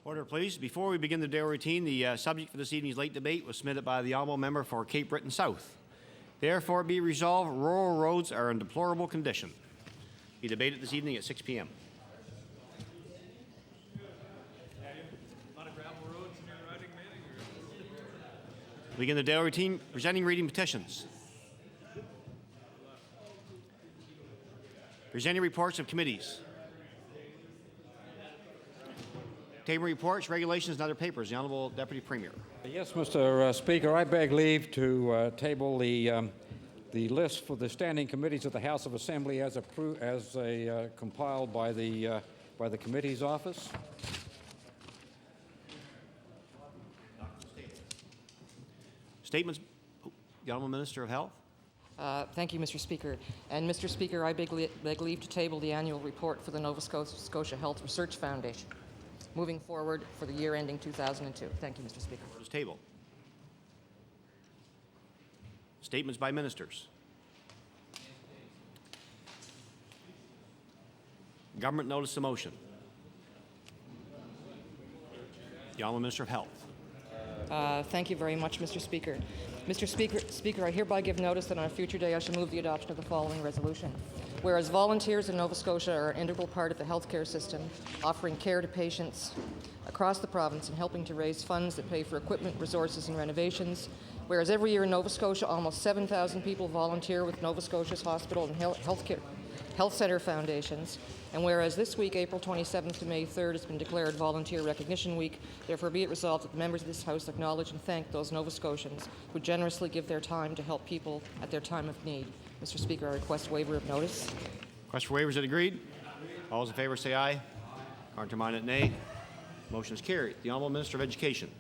Order, please. Before we begin the daily routine, the subject for this evening's late debate was submitted by the honourable member for Cape Breton South. Therefore, be resolved, rural roads are in deplorable condition. Be debated this evening at 6 p.m. Begin the daily routine, presenting reading petitions. Presenting reports of committees. Table reports, regulations, and other papers. The Honourable Deputy Premier. Yes, Mr. Speaker, I beg leave to table the list for the standing committees of the House of Assembly as compiled by the committee's office. Statements. The Honourable Minister of Health. Thank you, Mr. Speaker. And Mr. Speaker, I beg leave to table the annual report for the Nova Scotia Health Research Foundation, moving forward for the year ending 2002. Thank you, Mr. Speaker. Order table. Statements by ministers. Government notice of motion. The Honourable Minister of Health. Thank you very much, Mr. Speaker. Mr. Speaker, I hereby give notice that on a future day I shall move the adoption of the following resolution. Whereas volunteers in Nova Scotia are an integral part of the healthcare system, offering care to patients across the province and helping to raise funds that pay for equipment, resources, and renovations. Whereas every year in Nova Scotia, almost 7,000 people volunteer with Nova Scotia's hospital and health centre foundations. And whereas this week, April 27th to May 3rd, has been declared Volunteer Recognition Week, therefore be it resolved that the members of this House acknowledge and thank those Nova Scotians who generously give their time to help people at their time of need. Mr. Speaker, I request waiver of notice. Request for waivers. Is it agreed? All those in favour say aye. Countermanded nay. Motion is carried. The Honourable Minister of Education.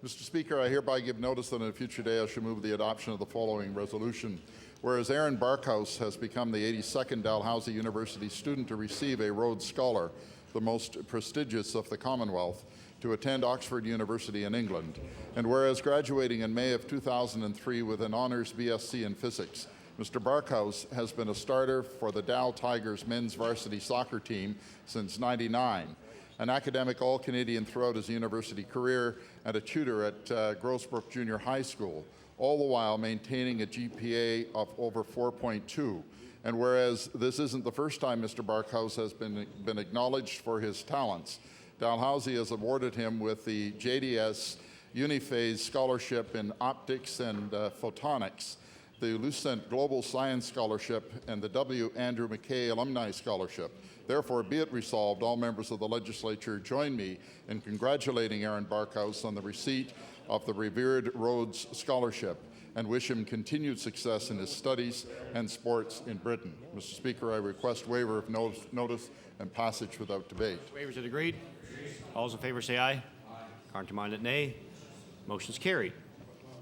Mr. Speaker, I hereby give notice that on a future day I shall move the adoption of the following resolution. Whereas Aaron Barkhouse has become the 82nd Dalhousie University student to receive a Rhodes Scholar, the most prestigious of the Commonwealth, to attend Oxford University in England. And whereas graduating in May of 2003 with an honours BSc in physics, Mr. Barkhouse has been a starter for the Dal Tigers men's varsity soccer team since '99, an academic All-Canadian throughout his university career, and a tutor at Grossbrook Junior High School, all the while maintaining a GPA of over 4.2. And whereas this isn't the first time Mr. Barkhouse has been acknowledged for his talents, Dalhousie has awarded him with the JDS Uniphase Scholarship in Optics and Photonics, the Lucent Global Science Scholarship, and the W. Andrew McKay Alumni Scholarship. Therefore, be it resolved, all members of the legislature join me in congratulating Aaron Barkhouse on the receipt of the revered Rhodes Scholarship and wish him continued success in his studies and sports in Britain. Mr. Speaker, I request waiver of notice and passage without debate. Waivers are agreed. All those in favour say aye. Countermanded nay. Motion is carried.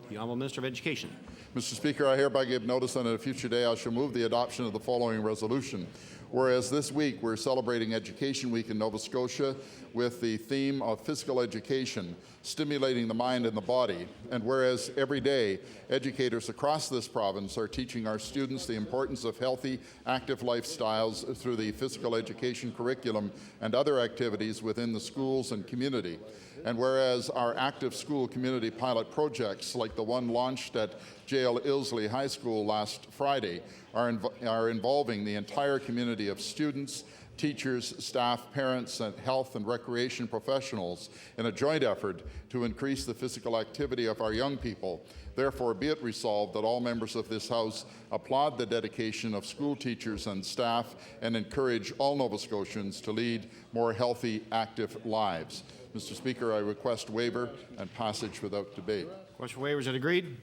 The Honourable Minister of Education. Mr. Speaker, I hereby give notice that on a future day I shall move the adoption of the following resolution. Whereas this week we're celebrating Education Week in Nova Scotia with the theme of physical education, stimulating the mind and the body. And whereas every day educators across this province are teaching our students the importance of healthy, active lifestyles through the physical education curriculum and other activities within the schools and community. And whereas our active school community pilot projects, like the one launched at J.L. Ilsley High School last Friday, are involving the entire community of students, teachers, staff, parents, and health and recreation professionals in a joint effort to increase the physical activity of our young people. Therefore, be it resolved that all members of this House applaud the dedication of school teachers and staff and encourage all Nova Scotians to lead more healthy, active lives. Mr. Speaker, I request waiver and passage without debate. Request for waivers. Is it agreed?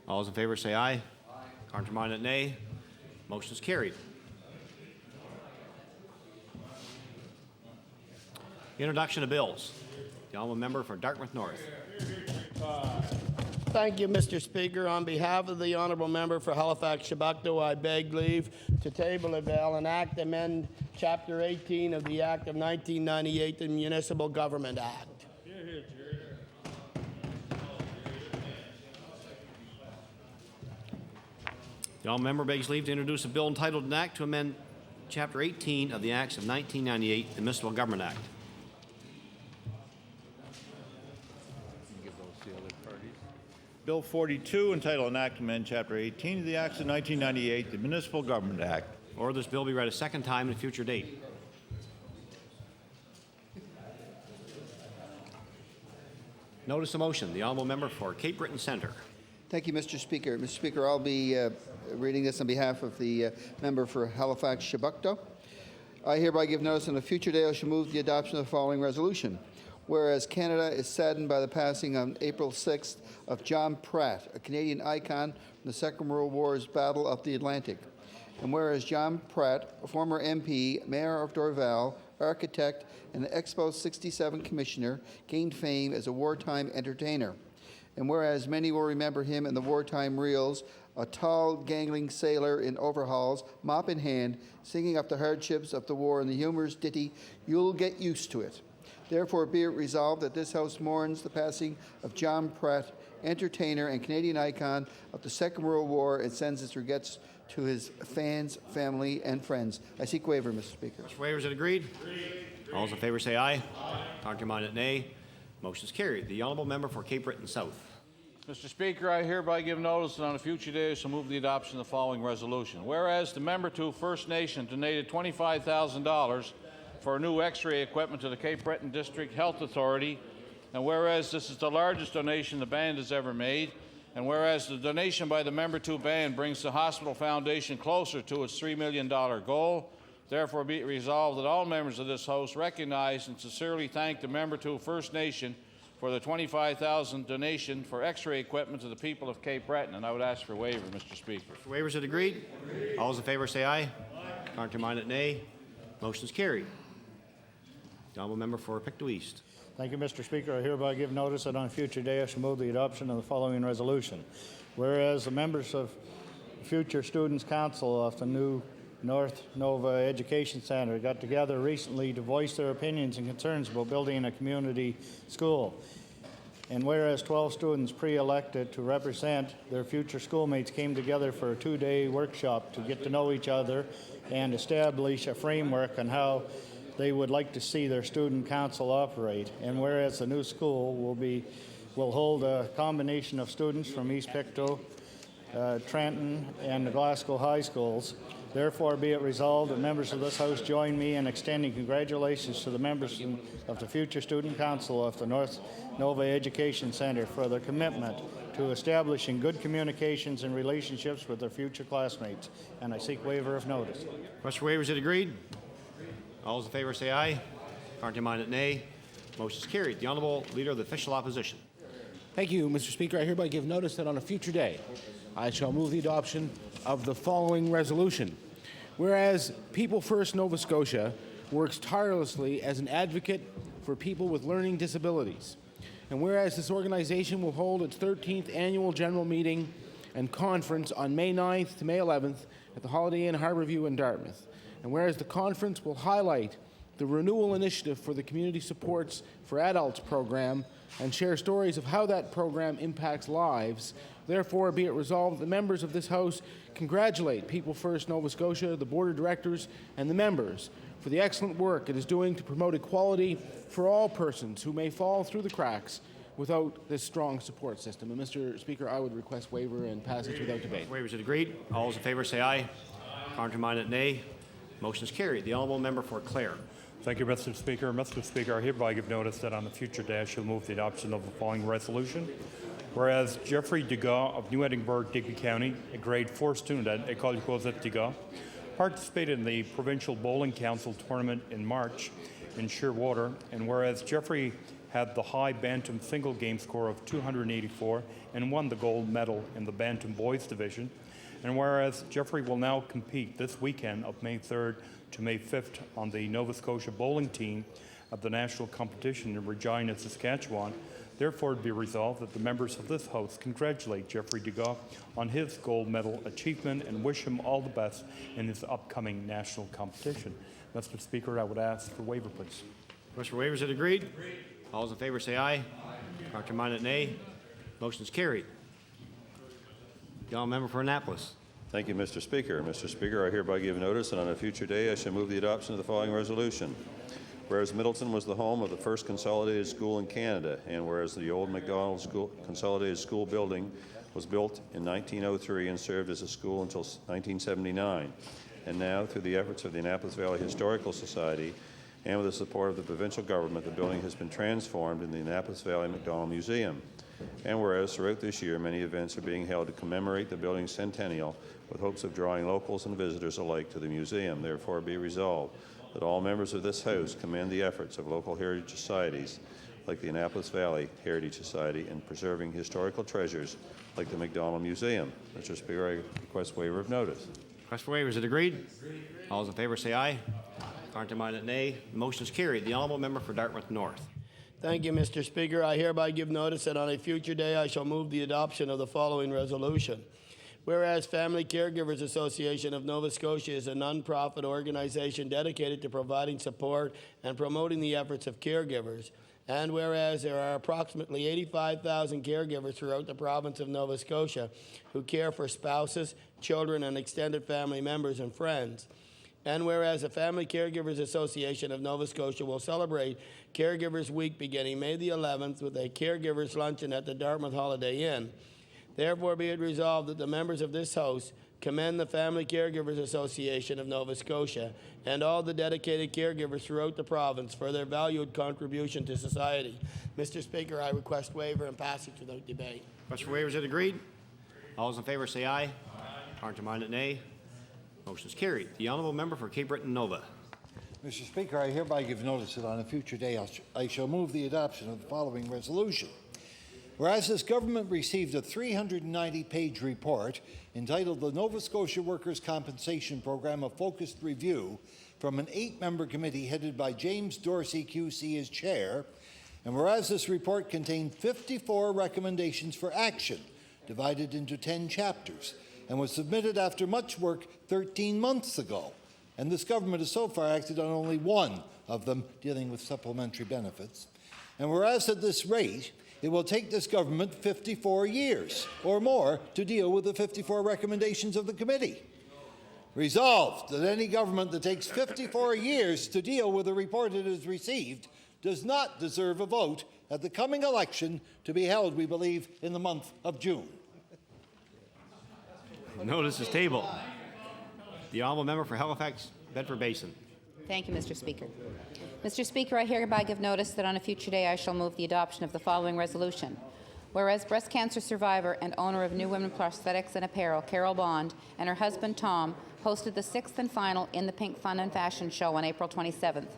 All those in favour say aye. Countermanded nay. Motion is carried. Introduction of bills. The Honourable Member for Dartmouth North. Thank you, Mr. Speaker. On behalf of the Honourable Member for Halifax-Chebucto, I beg leave to table a bill and act amend Chapter 18 of the Act of 1998, the Municipal Government Act. The Honourable Member begs leave to introduce a bill entitled an Act to amend Chapter 18 of the Acts of 1998, the Municipal Government Act. Bill 42, entitled An Act to Amend Chapter 18 of the Acts of 1998, the Municipal Government Act. Order this bill be read a second time at a future date. Notice of motion. The honourable member for Cape Breton Centre. Thank you, Mr. Speaker. Mr. Speaker, I'll be reading this on behalf of the member for Halifax Chebucto. I hereby give notice on a future day I shall move the adoption of the following resolution. Whereas Canada is saddened by the passing on April 6th of John Pratt, a Canadian icon from the Second World War's Battle of the Atlantic. And whereas John Pratt, a former MP, Mayor of Dorval, architect, and Expo 67 commissioner, gained fame as a wartime entertainer. And whereas many will remember him in the wartime reels, a tall, gangling sailor in overalls, mop in hand, singing up the hardships of the war in the humorous ditty, "You'll Get Used to It." Therefore, be it resolved that this House mourns the passing of John Pratt, entertainer and Canadian icon of the Second World War, and sends its regrets to his fans, family, and friends. I seek waiver, Mr. Speaker. Mr. Waiver, is it agreed? All those in favour say aye. Contrary-minded, nay. Motion is carried. The honourable member for Cape Breton South. Mr. Speaker, I hereby give notice that on a future day I shall move the adoption of the following resolution. Whereas the member to First Nation donated $25,000 for new X-ray equipment to the Cape Breton District Health Authority, and whereas this is the largest donation the band has ever made, and whereas the donation by the member to band brings the Hospital Foundation closer to its $3 million goal, therefore be it resolved that all members of this House recognize and sincerely thank the member to First Nation for the $25,000 donation for X-ray equipment to the people of Cape Breton, and I would ask for waiver, Mr. Speaker. Mr. Waiver, is it agreed? All those in favour say aye. Contrary-minded, nay. Motion is carried. The honourable member for Pictou East. Thank you, Mr. Speaker. I hereby give notice that on a future day I shall move the adoption of the following resolution. Whereas the members of the Future Students' Council of the new North Nova Education Centre got together recently to voice their opinions and concerns about building a community school. And whereas 12 students pre-elected to represent their future schoolmates came together for a 2-day workshop to get to know each other and establish a framework on how they would like to see their student council operate. And whereas the new school will hold a combination of students from East Pictou, Trenton, and the Glasgow High Schools, therefore be it resolved that members of this House join me in extending congratulations to the members of the Future Student Council of the North Nova Education Centre for their commitment to establishing good communications and relationships with their future classmates. And I seek waiver of notice. Mr. Waiver, is it agreed? All those in favour say aye. Contrary-minded, nay. Motion is carried. The honourable Leader of the Official Opposition. Thank you, Mr. Speaker. I hereby give notice that on a future day I shall move the adoption of the following resolution. Whereas People First Nova Scotia works tirelessly as an advocate for people with learning disabilities, and whereas this organization will hold its 13th annual general meeting and conference on May 9th to May 11th at the Holiday Inn Harborview in Dartmouth, and whereas the conference will highlight the Renewal Initiative for the Community Supports for Adults program and share stories of how that program impacts lives, therefore be it resolved that the members of this House congratulate People First Nova Scotia, the Board of Directors, and the members for the excellent work it is doing to promote equality for all persons who may fall through the cracks without this strong support system. And Mr. Speaker, I would request waiver and passage without debate. Waiver, is it agreed? All those in favour say aye. Contrary-minded, nay. Motion is carried. The honourable member for Clare. Thank you, Mr. Speaker. Mr. Speaker, I hereby give notice that on a future day I shall move the adoption of the following resolution. Whereas Jeffrey Degas of New Edinburgh, Digby County, a grade 4 student at École Joseph Degas, participated in the Provincial Bowling Council tournament in March in Shearwater, and whereas Jeffrey had the high Bantam single game score of 284 and won the gold medal in the Bantam boys division, and whereas Jeffrey will now compete this weekend of May 3rd to May 5th on the Nova Scotia bowling team of the national competition in Regina, Saskatchewan, therefore it be resolved that the members of this House congratulate Jeffrey Degas on his gold medal achievement and wish him all the best in his upcoming national competition. Mr. Speaker, I would ask for waiver, please. Mr. Waiver, is it agreed? Agreed. All those in favour say aye. Contrary-minded, nay. Motion is carried. The honourable member for Annapolis. Thank you, Mr. Speaker. Mr. Speaker, I hereby give notice that on a future day I shall move the adoption of the following resolution. Whereas Middleton was the home of the first consolidated school in Canada, and whereas the old McDonald Consolidated School building was built in 1903 and served as a school until 1979. And now, through the efforts of the Annapolis Valley Historical Society and with the support of the provincial government, the building has been transformed into the Annapolis Valley Macdonald Museum. And whereas throughout this year many events are being held to commemorate the building's centennial with hopes of drawing locals and visitors alike to the museum, therefore be resolved that all members of this House commend the efforts of local heritage societies like the Annapolis Valley Heritage Society in preserving historical treasures like the McDonald Museum. Mr. Speaker, I request waiver of notice. Request for waiver, is it agreed? All those in favor say aye. Contrary-minded, nay. The motion is carried. The honourable member for Dartmouth North. Thank you, Mr. Speaker. I hereby give notice that on a future day I shall move the adoption of the following resolution. Whereas Family Caregivers Association of Nova Scotia is a non-profit organization dedicated to providing support and promoting the efforts of caregivers, and whereas there are approximately 85,000 caregivers throughout the province of Nova Scotia who care for spouses, children, and extended family members and friends, and whereas the Family Caregivers Association of Nova Scotia will celebrate Caregivers Week beginning May the 11th with a Caregivers Luncheon at the Dartmouth Holiday Inn. Therefore be it resolved that the members of this House commend the Family Caregivers Association of Nova Scotia and all the dedicated caregivers throughout the province for their valued contribution to society. Mr. Speaker, I request waiver and passage without debate. Request for waiver, is it agreed? All those in favor say aye. Contrary-minded, nay. Motion is carried. The honourable member for Cape Breton Nova. Mr. Speaker, I hereby give notice that on a future day I shall move the adoption of the following resolution. Whereas this government received a 390-page report entitled The Nova Scotia Workers' Compensation Program, a Focused Review, from an 8-member committee headed by James Dorsey QC as chair, and whereas this report contained 54 recommendations for action, divided into 10 chapters, and was submitted after much work 13 months ago, and this government has so far acted on only one of them, dealing with supplementary benefits, and whereas at this rate, it will take this government 54 years or more to deal with the 54 recommendations of the committee. Resolved that any government that takes 54 years to deal with a report it has received does not deserve a vote at the coming election to be held, we believe, in the month of June. Notice is tabled. The honourable member for Halifax Bedford Basin. Thank you, Mr. Speaker. Mr. Speaker, I hereby give notice that on a future day I shall move the adoption of the following resolution. Whereas breast cancer survivor and owner of New Women Prosthetics and Apparel, Carol Bond, and her husband Tom hosted the 6th and final In the Pink Fun and Fashion Show on April 27th.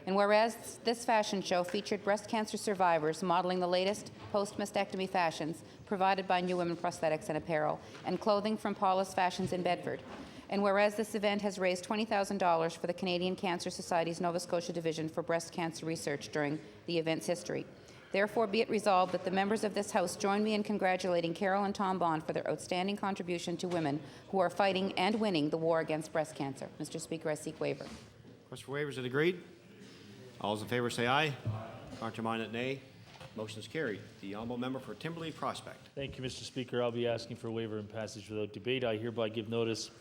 And whereas this fashion show featured breast cancer survivors modeling the latest post-mastectomy fashions provided by New Women Prosthetics and Apparel and clothing from Paula's Fashions in Bedford. And whereas this event has raised $20,000 for the Canadian Cancer Society's Nova Scotia Division for breast cancer research during the event's history. Therefore, be it resolved that the members of this House join me in congratulating Carol and Tom Bond for their outstanding contribution to women who are fighting and winning the war against breast cancer. Mr. Speaker, I seek waiver. Request for waiver, is it agreed? All those in favor say aye. Contrary-minded, nay. Motion is carried. The honourable member for Timberley Prospect. Thank you, Mr. Speaker. I'll be asking for waiver and passage without debate. I hereby give notice.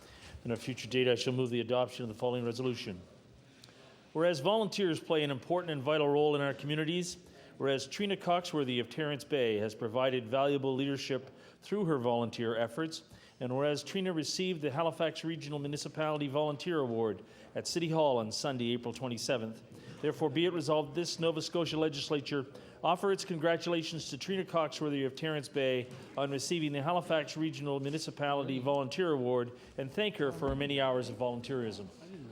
On a future date, I shall move the adoption of the following resolution. Whereas volunteers play an important and vital role in our communities, whereas Trina Coxworthy of Terrence Bay has provided valuable leadership through her volunteer efforts, and whereas Trina received the Halifax Regional Municipality Volunteer Award at City Hall on Sunday, April 27th, therefore be it resolved this Nova Scotia Legislature offer its congratulations to Trina Coxworthy of Terrence Bay on receiving the Halifax Regional Municipality Volunteer Award and thank her for her many hours of volunteerism.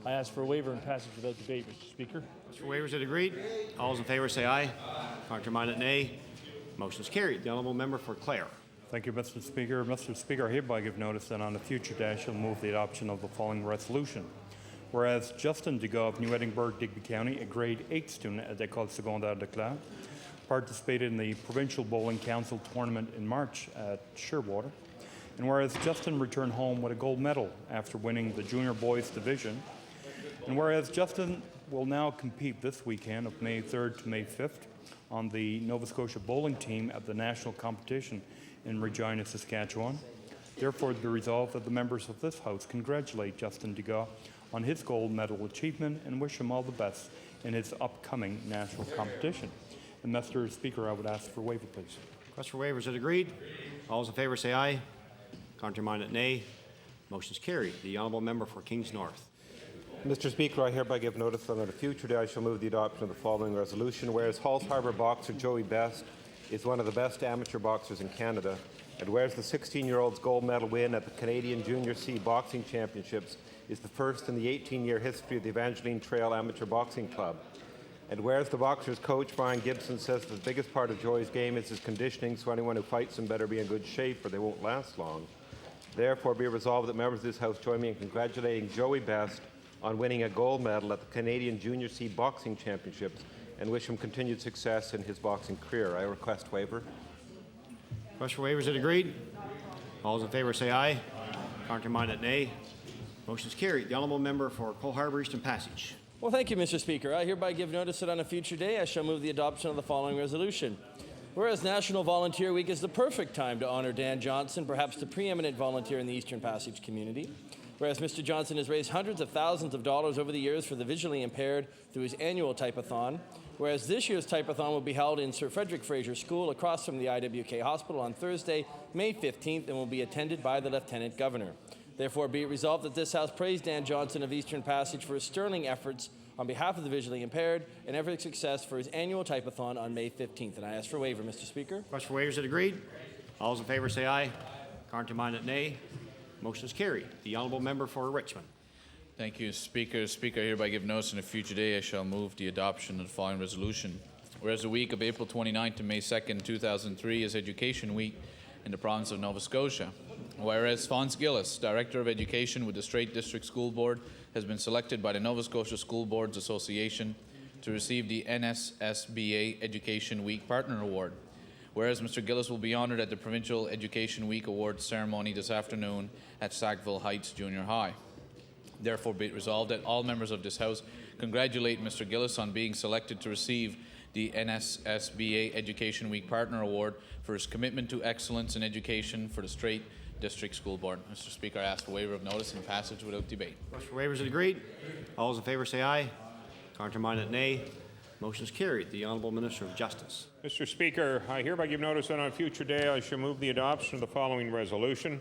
I ask for a waiver and passage without debate, Mr. Speaker. For waiver, is it agreed? All those in favor say aye. Contrary-minded, nay. Motion is carried. The honourable member for Clare. Thank you, Mr. Speaker. Mr. Speaker, I hereby give notice that on a future day I shall move the adoption of the following resolution. Whereas Justin Degas of New Edinburgh, Digby County, a grade 8 student at École Secondaire de Clare, participated in the Provincial Bowling Council tournament in March at Shearwater. And whereas Justin returned home with a gold medal after winning the junior boys division. And whereas Justin will now compete this weekend of May 3rd to May 5th on the Nova Scotia bowling team at the national competition in Regina, Saskatchewan. Therefore, be resolved that the members of this House congratulate Justin Degas on his gold medal achievement and wish him all the best in its upcoming national competition. And Mr. Speaker, I would ask for waiver, please. Request for waiver, is it agreed? All those in favor say aye. Contrary-minded, nay. Motion is carried. The honourable member for Kings North. Mr. Speaker, I hereby give notice that on a future day I shall move the adoption of the following resolution. Whereas Halls Harbour boxer Joey Best is one of the best amateur boxers in Canada, and whereas the 16-year-old's gold medal win at the Canadian Junior C Boxing Championships is the first in the 18-year history of the Evangeline Trail Amateur Boxing Club, and whereas the boxer's coach, Brian Gibson, says the biggest part of Joey's game is his conditioning, so anyone who fights him better be in good shape or they won't last long. Therefore, be resolved that members of this House join me in congratulating Joey Best on winning a gold medal at the Canadian Junior C Boxing Championships and wish him continued success in his boxing career. I request waiver. Request for waiver, is it agreed? All those in favor say aye. Contrary-minded, nay. Motion is carried. The honourable member for Cole Harbour Eastern Passage. Well, thank you, Mr. Speaker. I hereby give notice that on a future day I shall move the adoption of the following resolution. Whereas National Volunteer Week is the perfect time to honor Dan Johnson, perhaps the preeminent volunteer in the Eastern Passage community. Whereas Mr. Johnson has raised hundreds of thousands of dollars over the years for the visually impaired through his annual Type-a-thon. Whereas this year's Type-a-thon will be held in Sir Frederick Fraser School across from the IWK Hospital on Thursday, May 15th, and will be attended by the Lieutenant Governor. Therefore, be it resolved that this House praise Dan Johnson of Eastern Passage for his sterling efforts on behalf of the visually impaired and every success for his annual Type-a-thon on May 15th. And I ask for waiver, Mr. Speaker. Request for waiver, is it agreed? All those in favor say aye. Contrary-minded, nay. Motion is carried. The honourable member for Richmond. Thank you, Speaker. Speaker, I hereby give notice on a future day I shall move the adoption of the following resolution. Whereas the week of April 29th to May 2nd, 2003 is Education Week in the province of Nova Scotia. Whereas Fons Gillis, Director of Education with the Strait District School Board, has been selected by the Nova Scotia School Boards Association to receive the NSSBA Education Week Partner Award. Whereas Mr. Gillis will be honoured at the Provincial Education Week Awards ceremony this afternoon at Sackville Heights Junior High. Therefore, be it resolved that all members of this House congratulate Mr. Gillis on being selected to receive the NSSBA Education Week Partner Award for his commitment to excellence in education for the Strait District School Board. Mr. Speaker, I ask for waiver of notice and passage without debate. Request for waiver, is it agreed? All those in favor say aye. Contrary-minded, nay. Motion is carried. The Honourable Minister of Justice. Mr. Speaker, I hereby give notice that on a future day I shall move the adoption of the following resolution.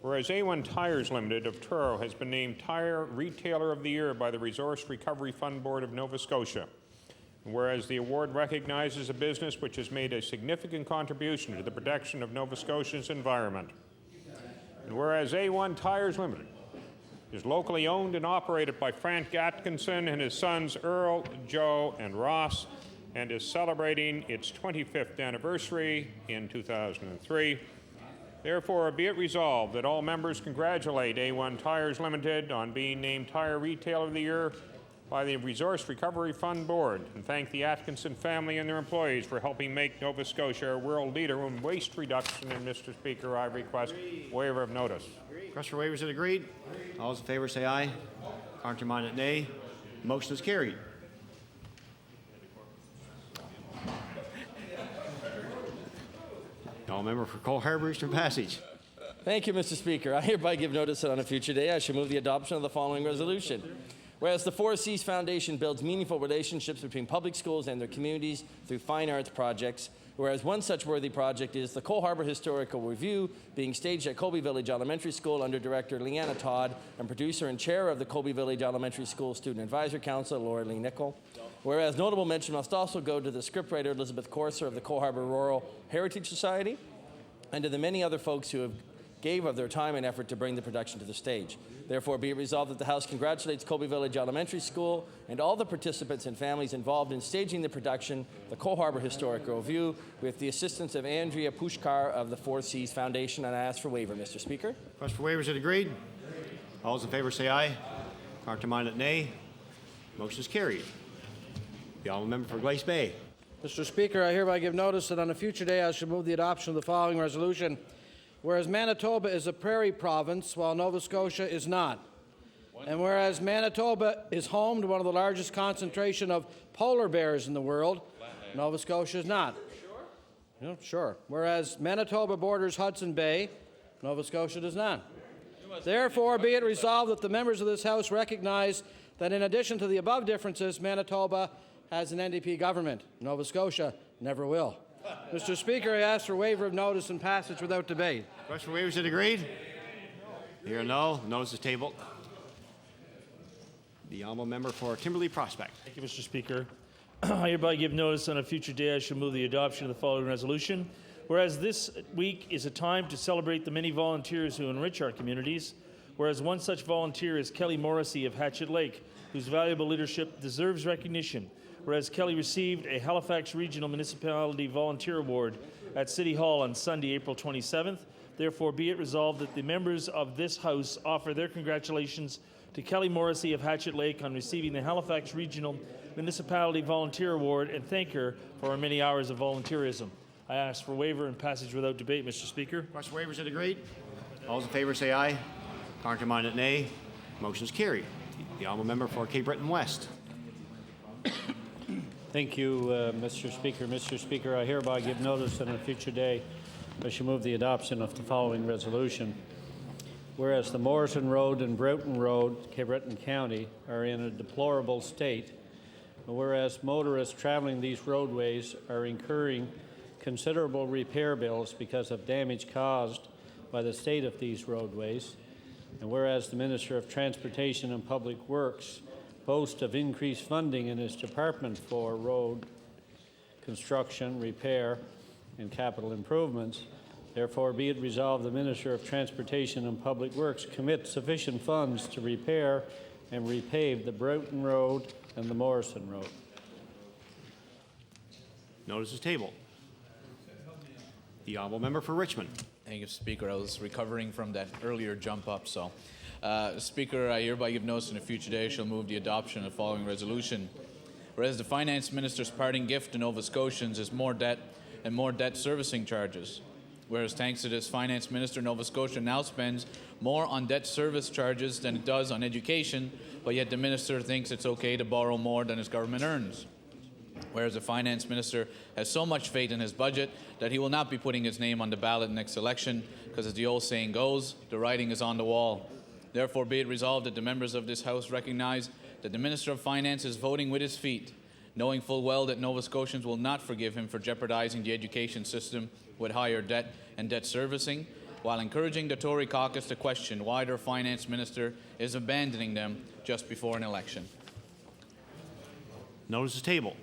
Whereas A1 Tires Limited of Truro has been named Tire Retailer of the Year by the Resource Recovery Fund Board of Nova Scotia. And whereas the award recognizes a business which has made a significant contribution to the protection of Nova Scotia's environment. And whereas A1 Tires Limited is locally owned and operated by Frank Atkinson and his sons Earl, Joe, and Ross, and is celebrating its 25th anniversary in 2003. Therefore, be it resolved that all members congratulate A1 Tires Limited on being named Tire Retailer of the Year by the Resource Recovery Fund Board, and thank the Atkinson family and their employees for helping make Nova Scotia a world leader in waste reduction. And Mr. Speaker, I request waiver of notice. Request for waiver, is it agreed? All those in favor say aye. Contrary-minded, nay. Motion is carried. All member for Cole Harbour Eastern Passage. Thank you, Mr. Speaker. I hereby give notice that on a future day I shall move the adoption of the following resolution. Whereas the Four Seas Foundation builds meaningful relationships between public schools and their communities through fine arts projects, whereas one such worthy project is the Cole Harbour Historical Review, being staged at Colby Village Elementary School under Director Leanna Todd and producer and chair of the Colby Village Elementary School Student Advisor Council, Laura Lee Nichol. Whereas notable mention must also go to the scriptwriter Elizabeth Corser of the Cole Harbour Rural Heritage Society and to the many other folks who have gave of their time and effort to bring the production to the stage. Therefore, be it resolved that the House congratulates Colby Village Elementary School and all the participants and families involved in staging the production, the Cole Harbour Historical Review, with the assistance of Andrea Pushkar of the Four Seas Foundation. And I ask for waiver, Mr. Speaker. Request for waiver, is it agreed? All those in favor say aye. Contrary-minded, nay. Motion is carried. The honourable member for Glace Bay. Mr. Speaker, I hereby give notice that on a future day I shall move the adoption of the following resolution. Whereas Manitoba is a prairie province, while Nova Scotia is not. And whereas Manitoba is home to one of the largest concentration of polar bears in the world, Nova Scotia is not. Sure? Yeah, sure. Whereas Manitoba borders Hudson Bay, Nova Scotia does not. Therefore, be it resolved that the members of this House recognize that in addition to the above differences, Manitoba has an NDP government. Nova Scotia never will. Mr. Speaker, I ask for waiver of notice and passage without debate. Question for waivers, is agreed? Here no. Notice is tabled. The honourable member for Kimberley Prospect. Thank you, Mr. Speaker. I hereby give notice on a future day I shall move the adoption of the following resolution. Whereas this week is a time to celebrate the many volunteers who enrich our communities, whereas one such volunteer is Kelly Morrissey of Hatchet Lake, whose valuable leadership deserves recognition, whereas Kelly received a Halifax Regional Municipality Volunteer Award at City Hall on Sunday, April 27th. Therefore, be it resolved that the members of this House offer their congratulations to Kelly Morrissey of Hatchet Lake on receiving the Halifax Regional Municipality Volunteer Award and thank her for her many hours of volunteerism. I ask for waiver and passage without debate, Mr. Speaker. Question waivers, is agreed? All those in favour say aye. Contrary-minded, nay. Motion is carried. The honourable member for Cape Breton West. Thank you, Mr. Speaker. Mr. Speaker, I hereby give notice that on a future day I shall move the adoption of the following resolution. Whereas the Morrison Road and Broughton Road, Cape Breton County, are in a deplorable state, and whereas motorists traveling these roadways are incurring considerable repair bills because of damage caused by the state of these roadways, and whereas the Minister of Transportation and Public Works boasts of increased funding in his department for road construction, repair, and capital improvements, therefore be it resolved the Minister of Transportation and Public Works commit sufficient funds to repair and repave the Broughton Road and the Morrison Road. Notice is tabled. The honourable member for Richmond. Thank you, Speaker. I was recovering from that earlier jump up, so. Speaker, I hereby give notice in a future day shall move the adoption of the following resolution. Whereas the Finance Minister's parting gift to Nova Scotians is more debt and more debt servicing charges. Whereas thanks to this Finance Minister, Nova Scotia now spends more on debt service charges than it does on education, but yet the Minister thinks it's okay to borrow more than his government earns. Whereas the Finance Minister has so much faith in his budget that he will not be putting his name on the ballot next election, because as the old saying goes, the writing is on the wall. Therefore, be it resolved that the members of this House recognize that the Minister of Finance is voting with his feet, knowing full well that Nova Scotians will not forgive him for jeopardizing the education system with higher debt and debt servicing, while encouraging the Tory caucus to question why their Finance Minister is abandoning them just before an election. Notice is tabled.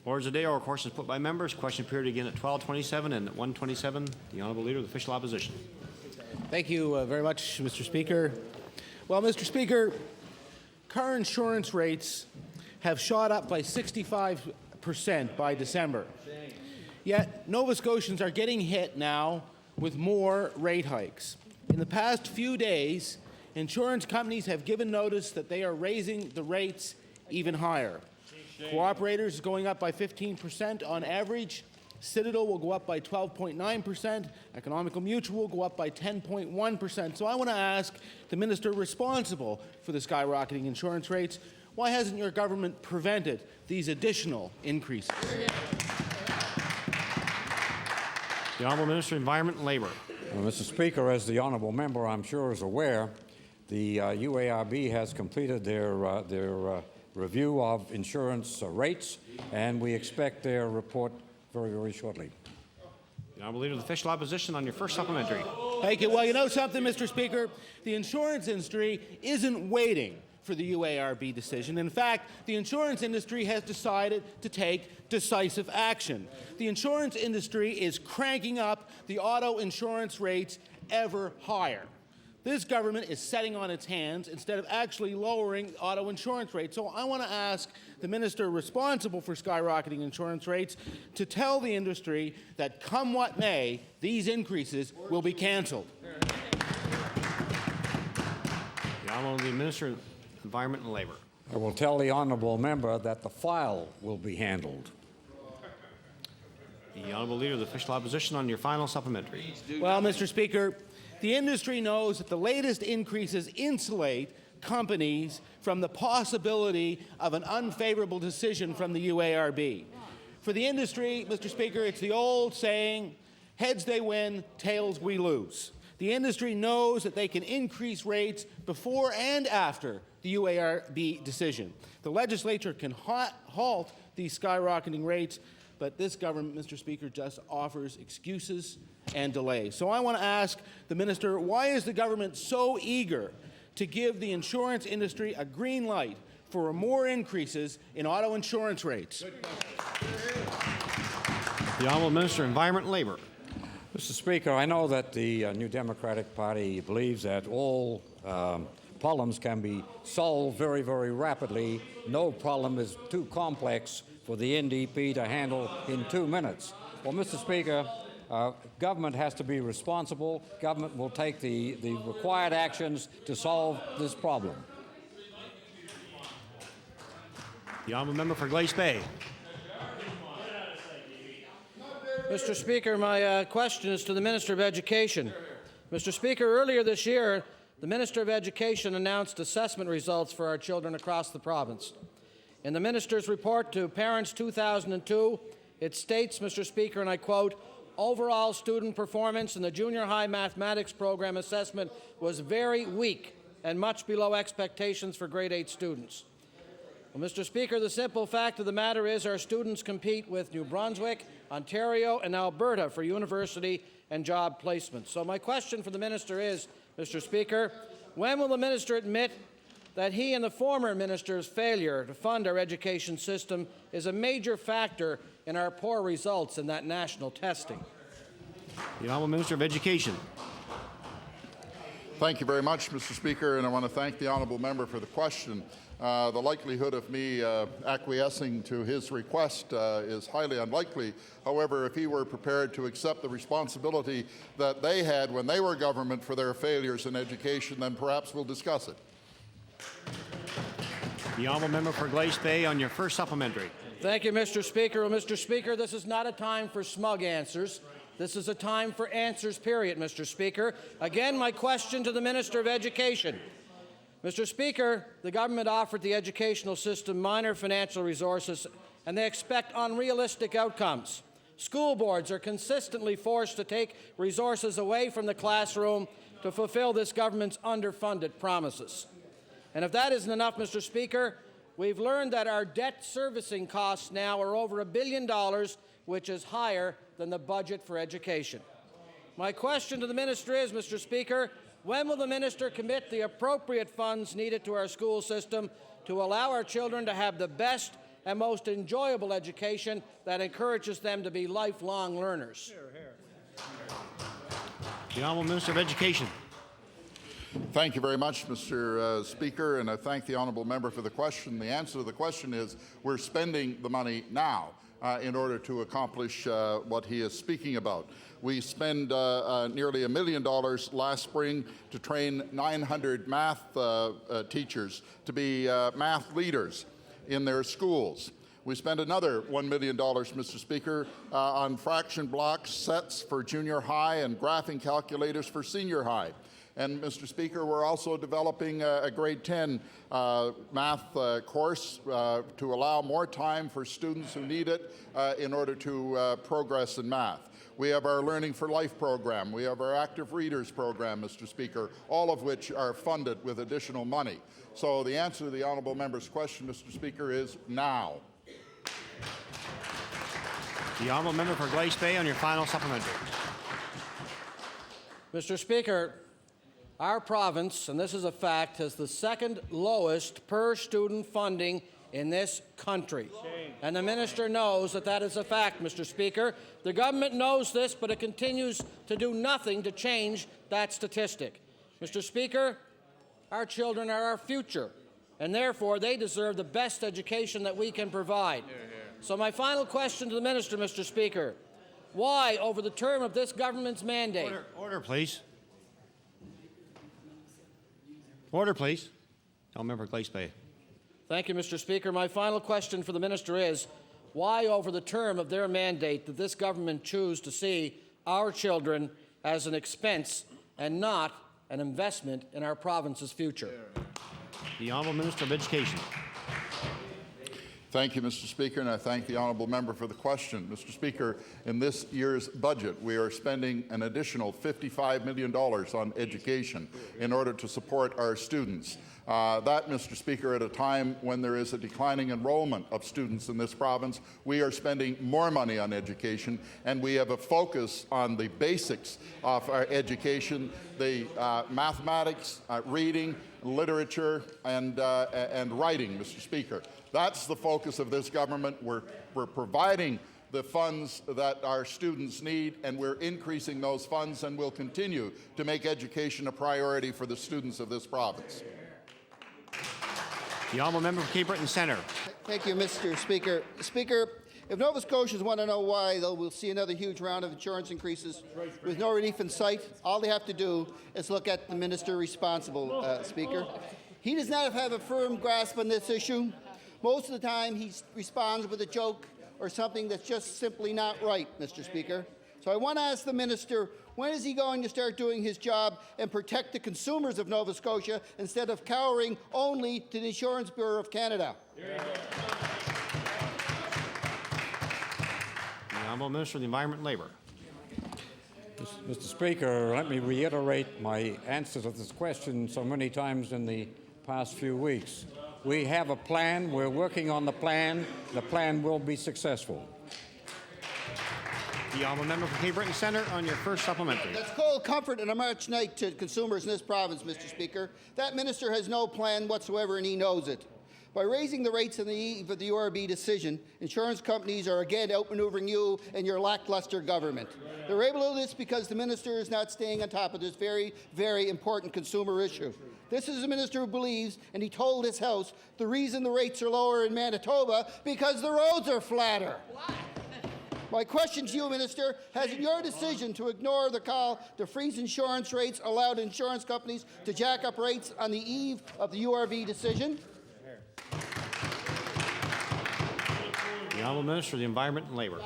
Orders of the day or questions put by members. Question period again at 12:27 and at 1:27. The Honourable Leader of the Official Opposition. Thank you very much, Mr. Speaker. Well, Mr. Speaker, car insurance rates have shot up by 65% by December. Yet, Nova Scotians are getting hit now with more rate hikes. In the past few days, insurance companies have given notice that they are raising the rates even higher. Cooperators is going up by 15% on average. Citadel will go up by 12.9%. Economical Mutual will go up by 10.1%. So I want to ask the minister responsible for the skyrocketing insurance rates, why hasn't your government prevented these additional increases? The Honourable Minister of Environment and Labour. Well, Mr. Speaker, as the honourable member I'm sure is aware, the UARB has completed their review of insurance rates, and we expect their report very, very shortly. The Honourable Leader of the Official Opposition on your first supplementary. Thank you. Well, you know something, Mr. Speaker? The insurance industry isn't waiting for the UARB decision. In fact, the insurance industry has decided to take decisive action. The insurance industry is cranking up the auto insurance rates ever higher. This government is sitting on its hands instead of actually lowering auto insurance rates. So I want to ask the minister responsible for skyrocketing insurance rates to tell the industry that come what may, these increases will be cancelled. The Honourable Minister of Environment and Labour. I will tell the honourable member that the file will be handled. The Honourable Leader of the Official Opposition on your final supplementary. Well, Mr. Speaker, the industry knows that the latest increases insulate companies from the possibility of an unfavorable decision from the UARB. For the industry, Mr. Speaker, it's the old saying, heads they win, tails we lose. The industry knows that they can increase rates before and after the UARB decision. The legislature can halt these skyrocketing rates, but this government, Mr. Speaker, just offers excuses and delays. So I want to ask the minister, why is the government so eager to give the insurance industry a green light for more increases in auto insurance rates? The Honourable Minister of Environment and Labour. Mr. Speaker, I know that the New Democratic Party believes that all problems can be solved very, very rapidly. No problem is too complex for the NDP to handle in 2 minutes. Well, Mr. Speaker, government has to be responsible. Government will take the required actions to solve this problem. The Honourable Member for Glace Bay. Mr. Speaker, my question is to the Minister of Education. Mr. Speaker, earlier this year, the Minister of Education announced assessment results for our children across the province. In the Minister's report to Parents 2002, it states, Mr. Speaker, and I quote, "Overall student performance in the junior high mathematics program assessment was very weak and much below expectations for grade 8 students." Well, Mr. Speaker, the simple fact of the matter is our students compete with New Brunswick, Ontario, and Alberta for university and job placement. So my question for the minister is, Mr. Speaker, when will the minister admit that he and the former minister's failure to fund our education system is a major factor in our poor results in that national testing? The Honourable Minister of Education. Thank you very much, Mr. Speaker, and I want to thank the honourable member for the question. The likelihood of me acquiescing to his request is highly unlikely. However, if he were prepared to accept the responsibility that they had when they were government for their failures in education, then perhaps we'll discuss it. The Honourable Member for Glace Bay on your first supplementary. Thank you, Mr. Speaker. Well, Mr. Speaker, this is not a time for smug answers. This is a time for answers, period, Mr. Speaker. Again, my question to the Minister of Education. Mr. Speaker, the government offered the educational system minor financial resources, and they expect unrealistic outcomes. School boards are consistently forced to take resources away from the classroom to fulfill this government's underfunded promises. And if that isn't enough, Mr. Speaker, we've learned that our debt servicing costs now are over $1 billion, which is higher than the budget for education. My question to the minister is, Mr. Speaker, when will the minister commit the appropriate funds needed to our school system to allow our children to have the best and most enjoyable education that encourages them to be lifelong learners? The Honourable Minister of Education. Thank you very much, Mr. Speaker, and I thank the honourable member for the question. The answer to the question is we're spending the money now in order to accomplish what he is speaking about. We spend nearly $1 million last spring to train 900 math teachers to be math leaders in their schools. We spent another $1 million, Mr. Speaker, on fraction block sets for junior high and graphing calculators for senior high. And, Mr. Speaker, we're also developing a grade 10 math course to allow more time for students who need it in order to progress in math. We have our Learning for Life program. We have our Active Readers program, Mr. Speaker, all of which are funded with additional money. So the answer to the honourable member's question, Mr. Speaker, is now. The honourable member for Glace Bay on your final supplementary. Mr. Speaker, our province, and this is a fact, has the second lowest per student funding in this country. And the minister knows that that is a fact, Mr. Speaker. The government knows this, but it continues to do nothing to change that statistic. Mr. Speaker, our children are our future, and therefore they deserve the best education that we can provide. So my final question to the minister, Mr. Speaker, why, over the term of this government's mandate— Order, please. Order, please. Honourable member for Glace Bay. Thank you, Mr. Speaker. My final question for the minister is, why over the term of their mandate did this government choose to see our children as an expense and not an investment in our province's future? The Honourable Minister of Education. Thank you, Mr. Speaker, and I thank the honourable member for the question. Mr. Speaker, in this year's budget, we are spending an additional $55 million on education in order to support our students. That, Mr. Speaker, at a time when there is a declining enrollment of students in this province, we are spending more money on education, and we have a focus on the basics of our education, the mathematics, reading, literature, and writing, Mr. Speaker. That's the focus of this government. We're providing the funds that our students need, and we're increasing those funds, and we'll continue to make education a priority for the students of this province. The honourable member for Cape Breton Centre. Thank you, Mr. Speaker. Speaker, if Nova Scotians want to know why, though, we'll see another huge round of insurance increases with no relief in sight. All they have to do is look at the minister responsible, Speaker. He does not have a firm grasp on this issue. Most of the time, he responds with a joke or something that's just simply not right, Mr. Speaker. So I want to ask the minister, when is he going to start doing his job and protect the consumers of Nova Scotia instead of cowering only to the Insurance Bureau of Canada? The honourable Minister of the Environment and Labour. Mr. Speaker, let me reiterate my answer to this question so many times in the past few weeks. We have a plan. We're working on the plan. The plan will be successful. The honourable member for Cape Breton Centre on your first supplementary. That's cold comfort on a March night to consumers in this province, Mr. Speaker. That minister has no plan whatsoever, and he knows it. By raising the rates on the eve of the URB decision, insurance companies are again outmaneuvering you and your lackluster government. They're able to do this because the minister is not staying on top of this very, very important consumer issue. This is a minister who believes, and he told his House, the reason the rates are lower in Manitoba because the roads are flatter. My question to you, Minister, has your decision to ignore the call to freeze insurance rates allowed insurance companies to jack up rates on the eve of the URB decision? The honourable Minister of the Environment and Labour.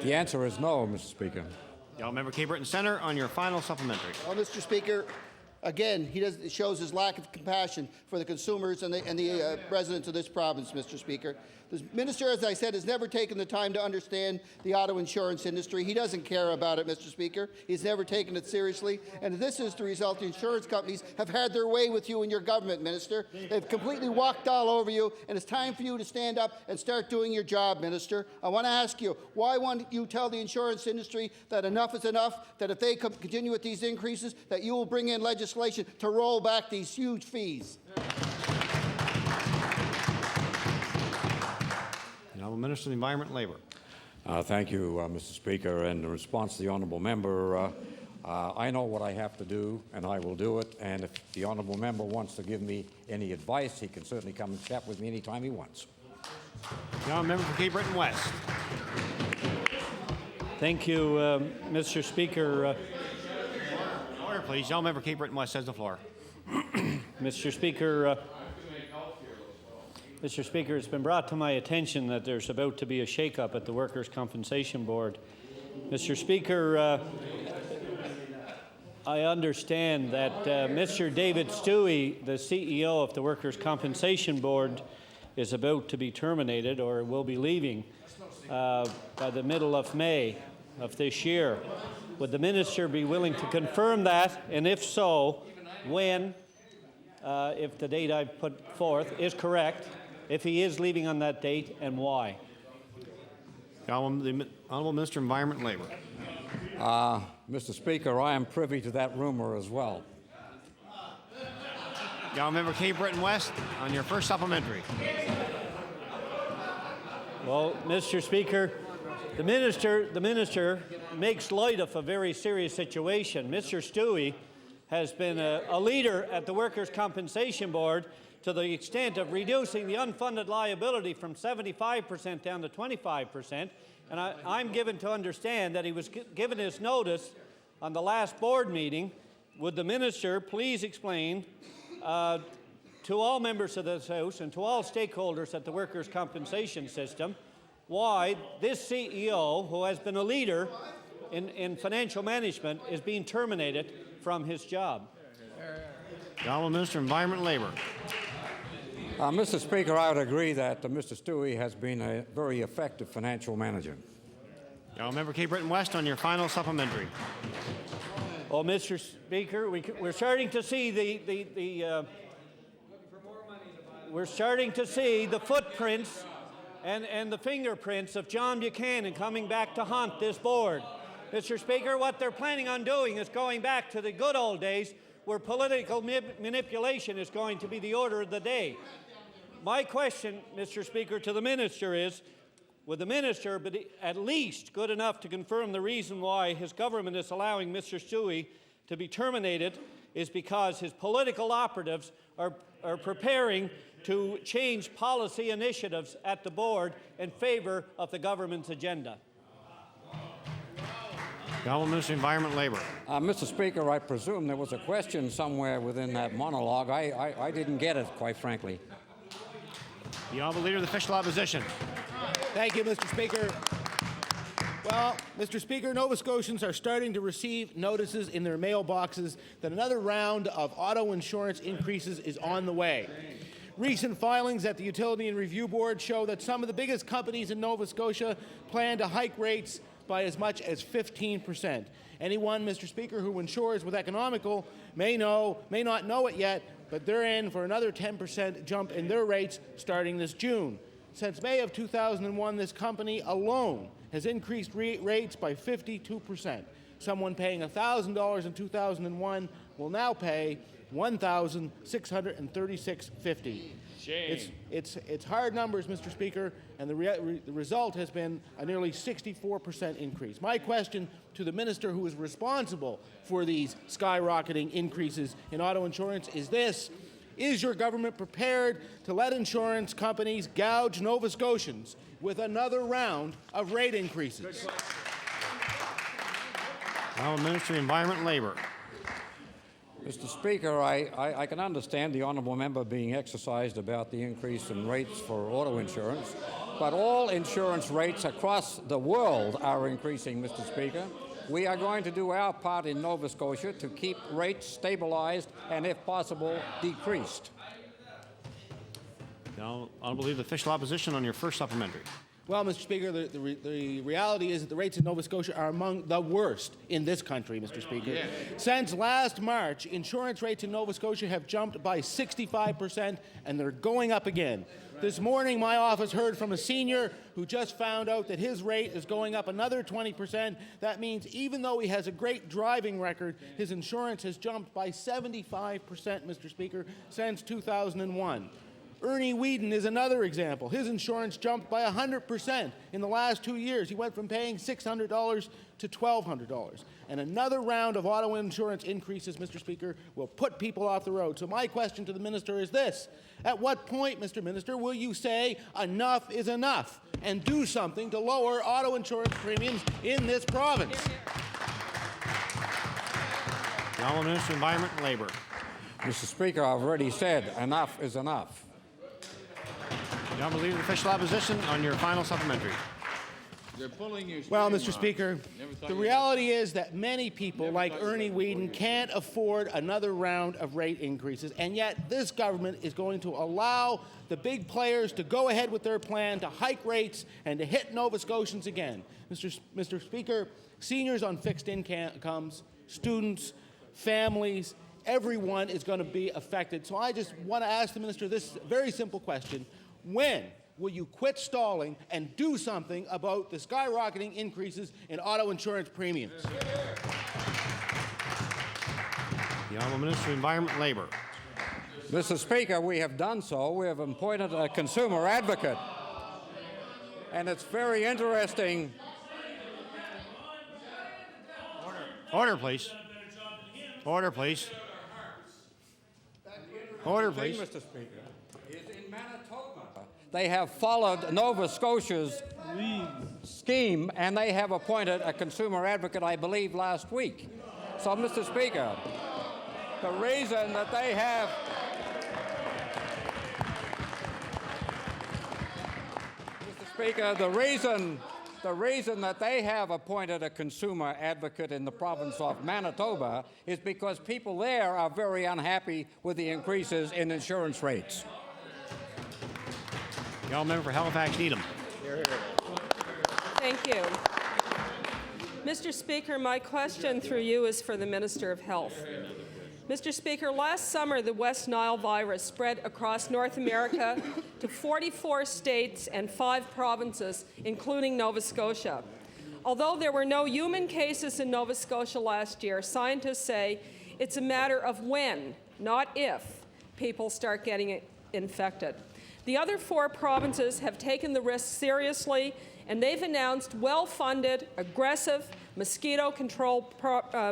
The answer is no, Mr. Speaker. The honourable member for Cape Breton Centre on your final supplementary. Well, Mr. Speaker, again, it shows his lack of compassion for the consumers and the residents of this province, Mr. Speaker. The minister, as I said, has never taken the time to understand the auto insurance industry. He doesn't care about it, Mr. Speaker. He's never taken it seriously. And this is the result. The insurance companies have had their way with you and your government, Minister. They've completely walked all over you, and it's time for you to stand up and start doing your job, Minister. I want to ask you, why won't you tell the insurance industry that enough is enough, that if they continue with these increases, that you will bring in legislation to roll back these huge fees? The honourable Minister of the Environment and Labour. Thank you, Mr. Speaker. And in response to the honourable member, I know what I have to do, and I will do it. And if the honourable member wants to give me any advice, he can certainly come and chat with me anytime he wants. The honourable member for Cape Breton West. Thank you, Mr. Speaker. Order, please. The honourable member for Cape Breton West has the floor. Mr. Speaker, it's been brought to my attention that there's about to be a shake-up at the Workers' Compensation Board. Mr. Speaker, I understand that Mr. David Stewie, the CEO of the Workers' Compensation Board, is about to be terminated or will be leaving by the middle of May of this year. Would the minister be willing to confirm that? And if so, when, if the date I've put forth is correct, if he is leaving on that date, and why? The honourable Minister of Environment and Labour. Mr. Speaker, I am privy to that rumor as well. The honourable member for Cape Breton West on your first supplementary. Well, Mr. Speaker, the minister makes light of a very serious situation. Mr. Stewie has been a leader at the Workers' Compensation Board to the extent of reducing the unfunded liability from 75% down to 25%. And I'm given to understand that he was given his notice on the last board meeting. Would the minister please explain to all members of this House and to all stakeholders at the workers' compensation system why this CEO, who has been a leader in financial management, is being terminated from his job? The honourable Minister of Environment and Labour. Mr. Speaker, I would agree that Mr. Stewie has been a very effective financial manager. Now, Member Cape Breton West on your final supplementary. Well, Mr. Speaker, we're starting to see we're starting to see the footprints and the fingerprints of John Buchanan coming back to haunt this board. Mr. Speaker, what they're planning on doing is going back to the good old days where political manipulation is going to be the order of the day. My question, Mr. Speaker, to the minister is, would the minister be at least good enough to confirm the reason why his government is allowing Mr. Stewie to be terminated is because his political operatives are preparing to change policy initiatives at the board in favor of the government's agenda? The Honourable Minister of Environment and Labour. Mr. Speaker, I presume there was a question somewhere within that monologue. I didn't get it, quite frankly. The Honourable Leader of the Official Opposition. Thank you, Mr. Speaker. Well, Mr. Speaker, Nova Scotians are starting to receive notices in their mailboxes that another round of auto insurance increases is on the way. Recent filings at the Utility and Review Board show that some of the biggest companies in Nova Scotia plan to hike rates by as much as 15%. Anyone, Mr. Speaker, who insures with Economical may not know it yet, but they're in for another 10% jump in their rates starting this June. Since May of 2001, this company alone has increased rates by 52%. Someone paying $1,000 in 2001 will now pay $1,636.50. It's hard numbers, Mr. Speaker, and the result has been a nearly 64% increase. My question to the minister who is responsible for these skyrocketing increases in auto insurance is this: is your government prepared to let insurance companies gouge Nova Scotians with another round of rate increases? Honourable Minister of Environment and Labour. Mr. Speaker, I can understand the honourable member being exercised about the increase in rates for auto insurance, but all insurance rates across the world are increasing, Mr. Speaker. We are going to do our part in Nova Scotia to keep rates stabilized and, if possible, decreased. Now, Honourable Leader of the Official Opposition on your first supplementary. Well, Mr. Speaker, the reality is that the rates in Nova Scotia are among the worst in this country, Mr. Speaker. Yeah. Since last March, insurance rates in Nova Scotia have jumped by 65%, and they're going up again. This morning, my office heard from a senior who just found out that his rate is going up another 20%. That means even though he has a great driving record, his insurance has jumped by 75%, Mr. Speaker, since 2001. Ernie Whedon is another example. His insurance jumped by 100% in the last 2 years. He went from paying $600 to $1,200. And another round of auto insurance increases, Mr. Speaker, will put people off the road. So my question to the minister is this: at what point, Mr. Minister, will you say enough is enough and do something to lower auto insurance premiums in this province? The Honourable Minister of Environment and Labour. Mr. Speaker, I've already said enough is enough. The Honourable Leader of the Official Opposition on your final supplementary. Well, Mr. Speaker, the reality is that many people like Ernie Whedon can't afford another round of rate increases, and yet this government is going to allow the big players to go ahead with their plan to hike rates and to hit Nova Scotians again. Mr. Speaker, seniors on fixed incomes, students, families, everyone is going to be affected. So I just want to ask the minister this very simple question: when will you quit stalling and do something about the skyrocketing increases in auto insurance premiums? The Honourable Minister of Environment and Labour. Mr. Speaker, we have done so. We have appointed a consumer advocate. And it's very interesting. Order, please. Order, please. Order, please. Mr. Speaker, is in Manitoba. They have followed Nova Scotia's scheme, and they have appointed a consumer advocate, I believe, last week. So, Mr. Speaker, the reason that they have... Mr. Speaker, the reason that they have appointed a consumer advocate in the province of Manitoba is because people there are very unhappy with the increases in insurance rates. The honourable member for Halifax Needham. Thank you. Mr. Speaker, my question through you is for the Minister of Health. Mr. Speaker, last summer the West Nile virus spread across North America to 44 states and 5 provinces, including Nova Scotia. Although there were no human cases in Nova Scotia last year, scientists say it's a matter of when, not if, people start getting infected. The other 4 provinces have taken the risk seriously, and they've announced well-funded, aggressive mosquito control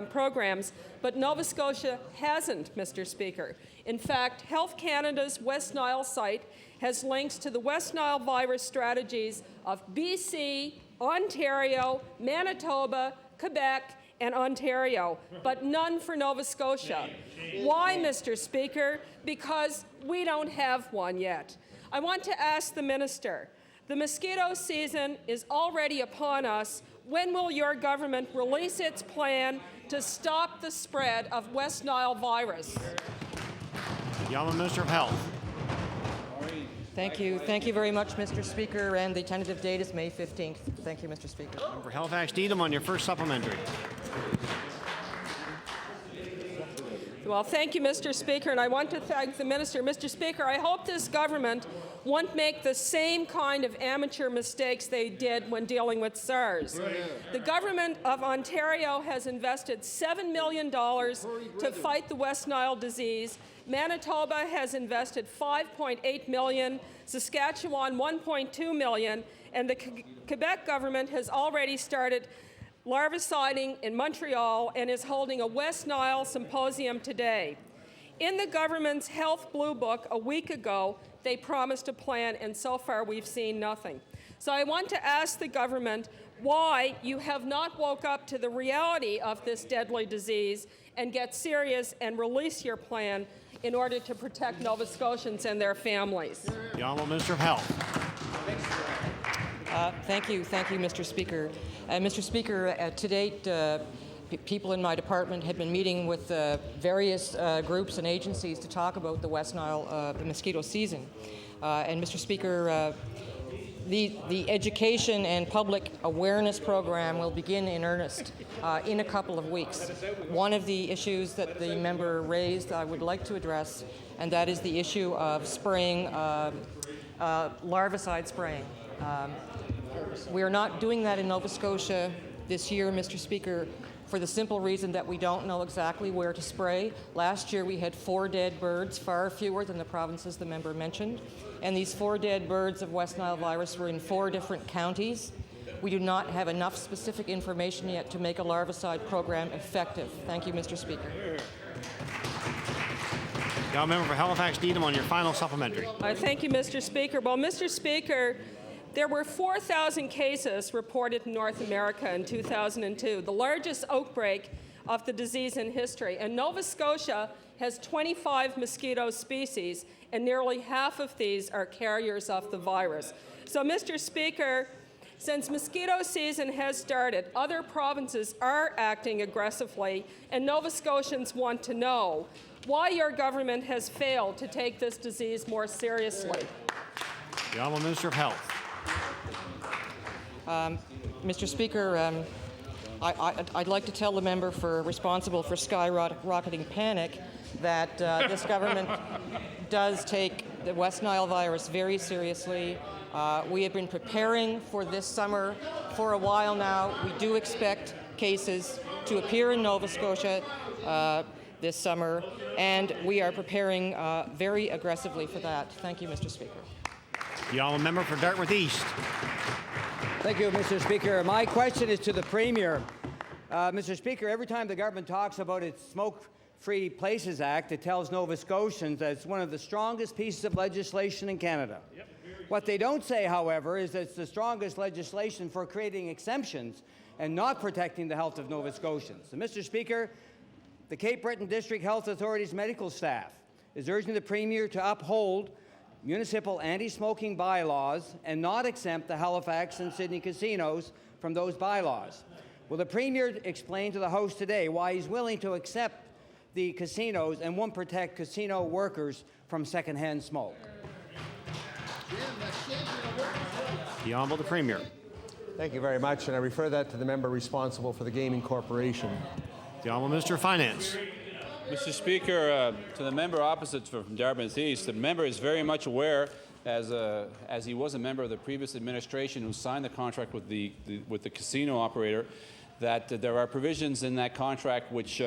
programs, but Nova Scotia hasn't, Mr. Speaker. In fact, Health Canada's West Nile site has links to the West Nile virus strategies of BC, Ontario, Manitoba, Quebec, and Ontario, but none for Nova Scotia. Why, Mr. Speaker? Because we don't have one yet. I want to ask the Minister, the mosquito season is already upon us. When will your government release its plan to stop the spread of West Nile virus? The honourable Minister of Health. Thank you. Thank you very much, Mr. Speaker, and the tentative date is May 15th. Thank you, Mr. Speaker. For Halifax Needham on your first supplementary. Well, thank you, Mr. Speaker, and I want to thank the Minister. Mr. Speaker, I hope this government won't make the same kind of amateur mistakes they did when dealing with SARS. The government of Ontario has invested $7 million to fight the West Nile disease. Manitoba has invested $5.8 million, Saskatchewan $1.2 million, and the Quebec government has already started larviciding in Montreal and is holding a West Nile symposium today. In the government's Health Blue Book a week ago, they promised a plan, and so far we've seen nothing. So I want to ask the government why you have not woke up to the reality of this deadly disease and get serious and release your plan in order to protect Nova Scotians and their families. The honourable Minister of Health. Thank you, Mr. Speaker. Mr. Speaker, to date, people in my department have been meeting with various groups and agencies to talk about the West Nile, the mosquito season. And Mr. Speaker, the education and public awareness program will begin in earnest in a couple of weeks. One of the issues that the member raised I would like to address, and that is the issue of spraying, larvicide spraying. We are not doing that in Nova Scotia this year, Mr. Speaker, for the simple reason that we don't know exactly where to spray. Last year we had 4 dead birds, far fewer than the provinces the member mentioned. And these 4 dead birds of West Nile virus were in 4 different counties. We do not have enough specific information yet to make a larvicide program effective. Thank you, Mr. Speaker. The member for Halifax Needham on your final supplementary. Thank you, Mr. Speaker. Well, Mr. Speaker, there were 4,000 cases reported in North America in 2002, the largest outbreak of the disease in history. And Nova Scotia has 25 mosquito species, and nearly half of these are carriers of the virus. So, Mr. Speaker, since mosquito season has started, other provinces are acting aggressively, and Nova Scotians want to know why your government has failed to take this disease more seriously. The honourable Minister of Health. Mr. Speaker, I'd like to tell the member responsible for skyrocketing panic that this government does take the West Nile virus very seriously. We have been preparing for this summer for a while now. We do expect cases to appear in Nova Scotia this summer, and we are preparing very aggressively for that. Thank you, Mr. Speaker. The honourable member for Dartmouth East. Thank you, Mr. Speaker. My question is to the Premier. Mr. Speaker, every time the government talks about its Smoke-Free Places Act, it tells Nova Scotians that it's one of the strongest pieces of legislation in Canada. Yep. What they don't say, however, is that it's the strongest legislation for creating exemptions and not protecting the health of Nova Scotians. So, Mr. Speaker, the Cape Breton District Health Authority's medical staff is urging the Premier to uphold municipal anti-smoking bylaws and not exempt the Halifax and Sydney casinos from those bylaws. Will the Premier explain to the House today why he's willing to accept the casinos and won't protect casino workers from secondhand smoke? The Honourable the Premier. Thank you very much, and I refer that to the member responsible for the Gaming Corporation. The Honourable Minister of Finance. Mr. Speaker, to the member opposite from Dartmouth East, the member is very much aware, as he was a member of the previous administration who signed the contract with the casino operator, that there are provisions in that contract which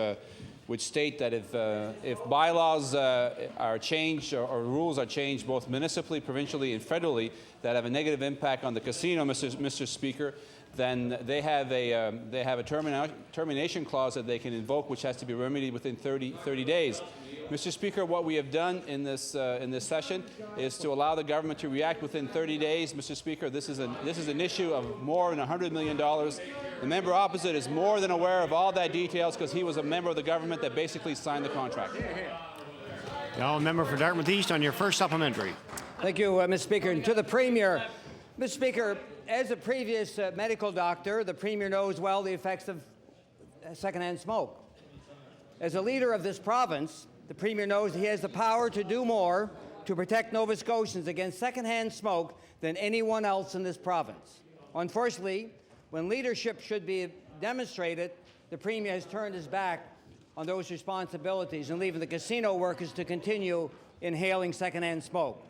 state that if bylaws are changed or rules are changed both municipally, provincially, and federally that have a negative impact on the casino, Mr. Speaker, then they have a termination clause that they can invoke, which has to be remedied within 30 days. Mr. Speaker, what we have done in this session is to allow the government to react within 30 days. Mr. Speaker, this is an issue of more than $100 million. The member opposite is more than aware of all that details because he was a member of the government that basically signed the contract. The Honourable Member for Dartmouth East on your first supplementary. Thank you, Mr. Speaker. And to the Premier, Mr. Speaker, as a previous medical doctor, the Premier knows well the effects of secondhand smoke. As a leader of this province, the Premier knows he has the power to do more to protect Nova Scotians against secondhand smoke than anyone else in this province. Unfortunately, when leadership should be demonstrated, the Premier has turned his back on those responsibilities and leaving the casino workers to continue inhaling secondhand smoke.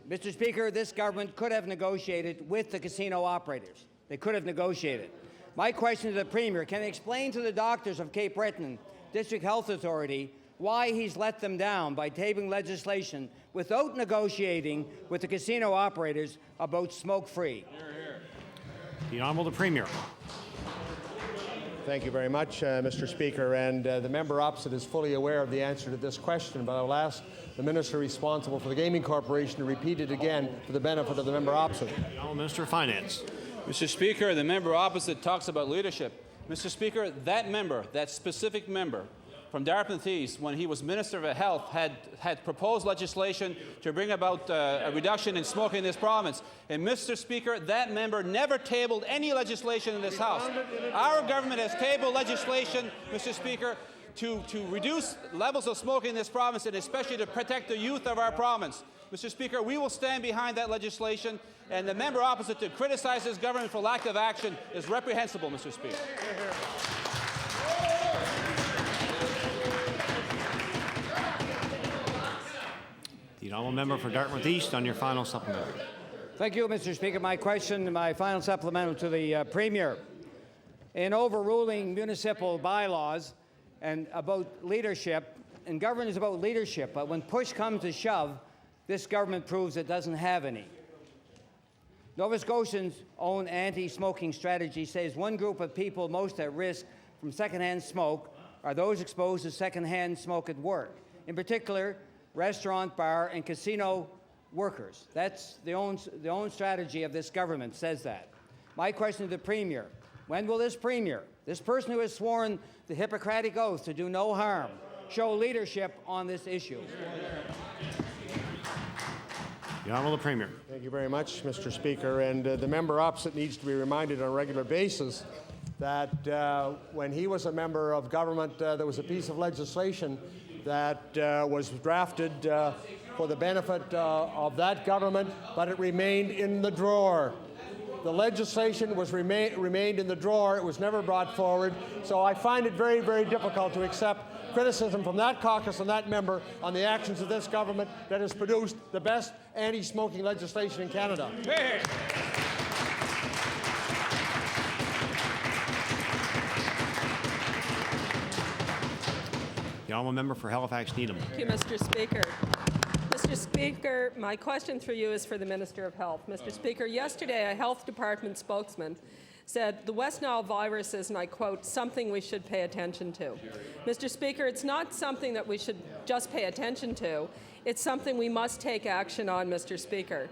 Mr. Speaker, this government could have negotiated with the casino operators. They could have negotiated. My question to the Premier, can he explain to the doctors of Cape Breton District Health Authority why he's let them down by tabling legislation without negotiating with the casino operators about smoke-free? The Honourable the Premier. Thank you very much, Mr. Speaker. And the member opposite is fully aware of the answer to this question, but I'll ask the minister responsible for the Gaming Corporation to repeat it again for the benefit of the member opposite. The Honourable Minister of Finance. Mr. Speaker, the member opposite talks about leadership. Mr. Speaker, that member, that specific member from Dartmouth East, when he was Minister of Health, had proposed legislation to bring about a reduction in smoking in this province. And Mr. Speaker, that member never tabled any legislation in this House. Our government has tabled legislation, Mr. Speaker, to reduce levels of smoking in this province and especially to protect the youth of our province. Mr. Speaker, we will stand behind that legislation, and the member opposite to criticize this government for lack of action is reprehensible, Mr. Speaker. The Honourable Member for Dartmouth East on your final supplementary. Thank you, Mr. Speaker. My question, my final supplemental to the Premier. In overruling municipal bylaws and about leadership, and government is about leadership, but when push comes to shove, this government proves it doesn't have any. Nova Scotians' own anti-smoking strategy says one group of people most at risk from secondhand smoke are those exposed to secondhand smoke at work. In particular, restaurant, bar, and casino workers. That's the own strategy of this government says that. My question to the Premier, when will this Premier, this person who has sworn the Hippocratic oath to do no harm, show leadership on this issue? The Honourable Premier. Thank you very much, Mr. Speaker. And the member opposite needs to be reminded on a regular basis that when he was a member of government, there was a piece of legislation that was drafted for the benefit of that government, but it remained in the drawer. The legislation was remained in the drawer. It was never brought forward. So I find it very, very difficult to accept criticism from that caucus and that member on the actions of this government that has produced the best anti-smoking legislation in Canada. Hey. The Honourable Member for Halifax Needham. Thank you, Mr. Speaker. Mr. Speaker, my question through you is for the Minister of Health. Mr. Speaker, yesterday a Health Department spokesman said the West Nile virus is, and I quote, something we should pay attention to. Mr. Speaker, it's not something that we should just pay attention to. It's something we must take action on, Mr. Speaker.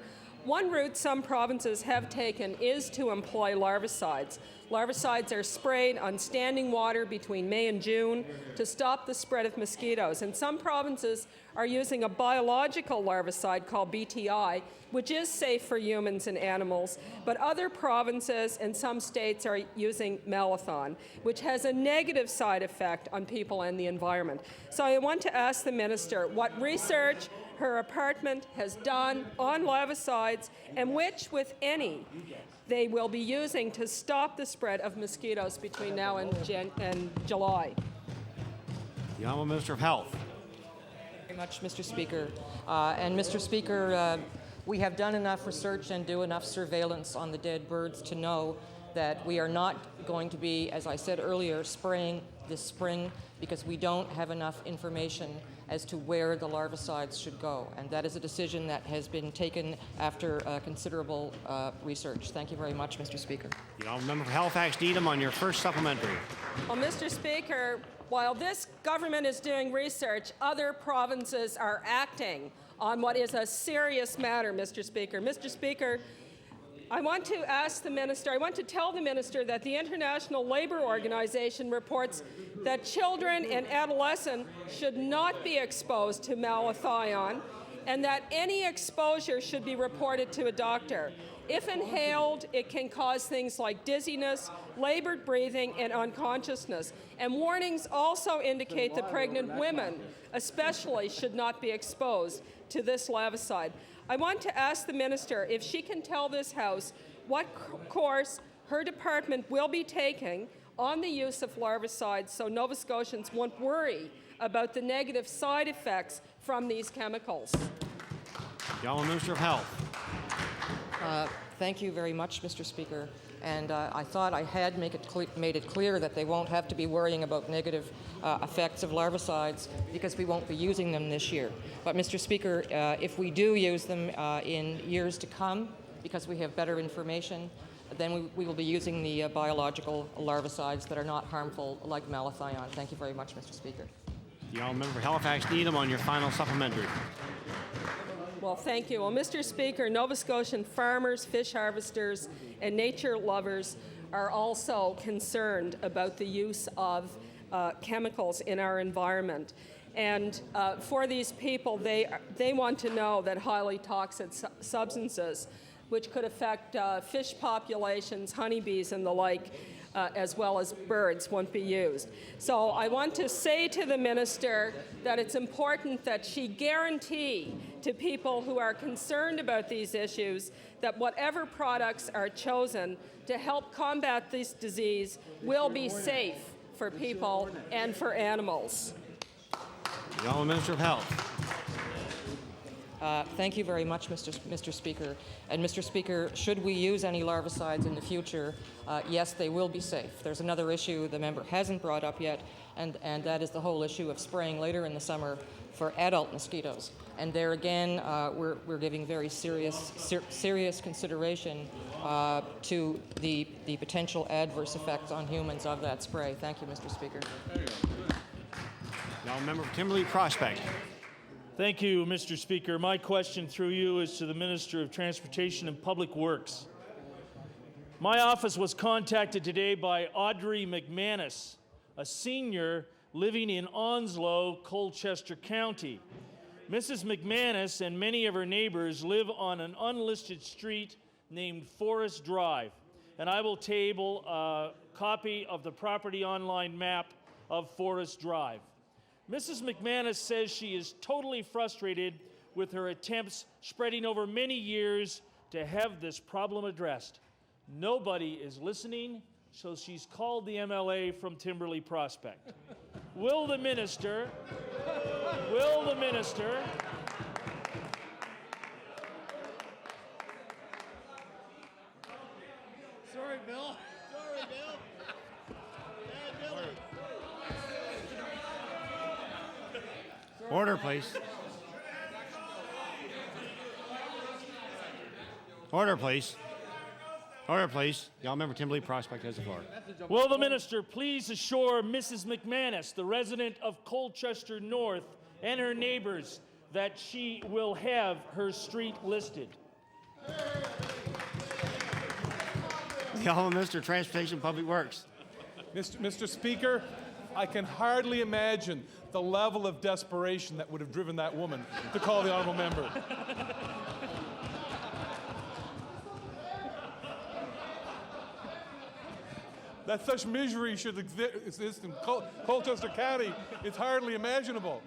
One route some provinces have taken is to employ larvicides. Larvicides are sprayed on standing water between May and June to stop the spread of mosquitoes. And some provinces are using a biological larvicide called BTI, which is safe for humans and animals. But other provinces and some states are using malathion, which has a negative side effect on people and the environment. So I want to ask the Minister what research her apartment has done on larvicides, and which, with any, they will be using to stop the spread of mosquitoes between now and July. The Honourable Minister of Health. Thank you very much, Mr. Speaker. And Mr. Speaker, we have done enough research and do enough surveillance on the dead birds to know that we are not going to be, as I said earlier, spraying this spring because we don't have enough information as to where the larvicides should go. And that is a decision that has been taken after considerable research. Thank you very much, Mr. Speaker. The Honourable Member for Halifax Needham on your first supplementary. Well, Mr. Speaker, while this government is doing research, other provinces are acting on what is a serious matter, Mr. Speaker. Mr. Speaker, I want to tell the minister that the International Labour Organization reports that children and adolescents should not be exposed to malathion and that any exposure should be reported to a doctor. If inhaled, it can cause things like dizziness, labored breathing, and unconsciousness. And warnings also indicate that pregnant women especially should not be exposed to this larvicide. I want to ask the minister if she can tell this House what course her department will be taking on the use of larvicides so Nova Scotians won't worry about the negative side effects from these chemicals. The Honourable Minister of Health. Thank you very much, Mr. Speaker. And I thought I had made it clear that they won't have to be worrying about negative effects of larvicides because we won't be using them this year. But, Mr. Speaker, if we do use them in years to come, because we have better information, then we will be using the biological larvicides that are not harmful, like malathion. Thank you very much, Mr. Speaker. The Honourable Member for Halifax Needham on your final supplementary. Well, thank you. Well, Mr. Speaker, Nova Scotian farmers, fish harvesters, and nature lovers are also concerned about the use of chemicals in our environment. And for these people, they want to know that highly toxic substances, which could affect fish populations, honeybees, and the like, as well as birds, won't be used. So I want to say to the minister that it's important that she guarantee to people who are concerned about these issues that whatever products are chosen to help combat this disease will be safe for people and for animals. The Honourable Minister of Health. Thank you very much, Mr. Speaker. And Mr. Speaker, should we use any larvicides in the future, yes, they will be safe. There's another issue the member hasn't brought up yet, and that is the whole issue of spraying later in the summer for adult mosquitoes. And there again, we're giving very serious consideration to the potential adverse effects on humans of that spray. Thank you, Mr. Speaker. Now, member for Timberlea Prospect. Thank you, Mr. Speaker. My question through you is to the Minister of Transportation and Public Works. My office was contacted today by Audrey McManus, a senior living in Onslow, Colchester County. Mrs. McManus and many of her neighbors live on an unlisted street named Forest Drive, and I will table a copy of the property online map of Forest Drive. Mrs. McManus says she is totally frustrated with her attempts spreading over many years to have this problem addressed. Nobody is listening, so she's called the MLA from Timberlea Prospect. Will the minister Sorry, Bill. Sorry, Bill. Order, please. Order, please. Order, please. The Honourable Member Timberlea Prospect has the floor. Will the minister please assure Mrs. McManus, the resident of Colchester North, and her neighbors that she will have her street listed? The Honourable Minister of Transportation and Public Works. Mr. Speaker, I can hardly imagine the level of desperation that would have driven that woman to call the honourable member. That such misery should exist in Colchester County is hardly imaginable.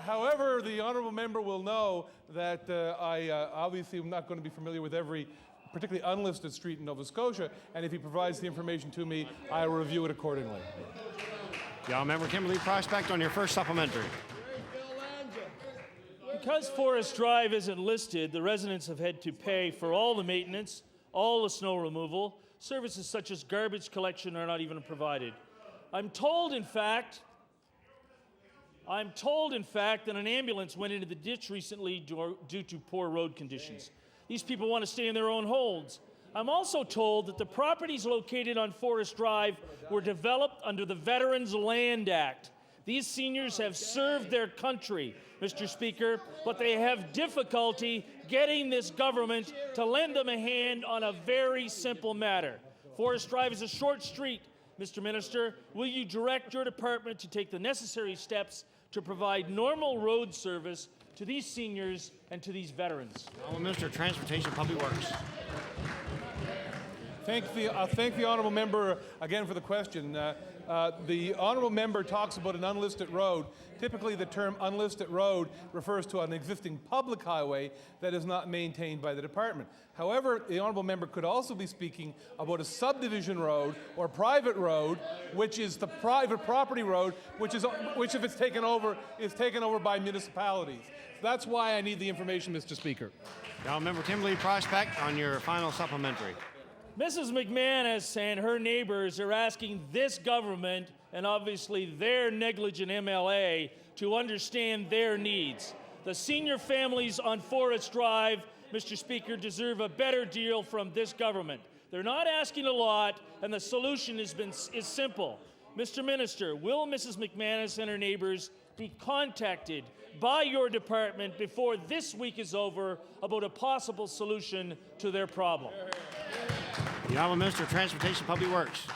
However, the honourable member will know that I obviously am not going to be familiar with every particularly unlisted street in Nova Scotia, and if he provides the information to me, I will review it accordingly. The honourable member Kimberley Prospect on your first supplementary. Because Forest Drive isn't listed, the residents have had to pay for all the maintenance, all the snow removal. Services such as garbage collection are not even provided. I'm told, in fact, that an ambulance went into the ditch recently due to poor road conditions. These people want to stay in their own homes. I'm also told that the properties located on Forest Drive were developed under the Veterans Land Act. These seniors have served their country, Mr. Speaker, but they have difficulty getting this government to lend them a hand on a very simple matter. Forest Drive is a short street. Mr. Minister, will you direct your department to take the necessary steps to provide normal road service to these seniors and to these veterans? Minister of Transportation and Public Works. Thank the honourable member again for the question. The honourable member talks about an unlisted road. Typically, the term unlisted road refers to an existing public highway that is not maintained by the department. However, the honourable member could also be speaking about a subdivision road or private road, which is the private property road, which if it's taken over, is taken over by municipalities. That's why I need the information, Mr. Speaker. The honourable member Kimberley Prospect on your final supplementary. Mrs. McManus and her neighbors are asking this government, and obviously their negligent MLA, to understand their needs. The senior families on Forest Drive, Mr. Speaker, deserve a better deal from this government. They're not asking a lot, and the solution is simple. Mr. Minister, will Mrs. McManus and her neighbors be contacted by your department before this week is over about a possible solution to their problem? The Honourable Minister of Transportation and Public Works.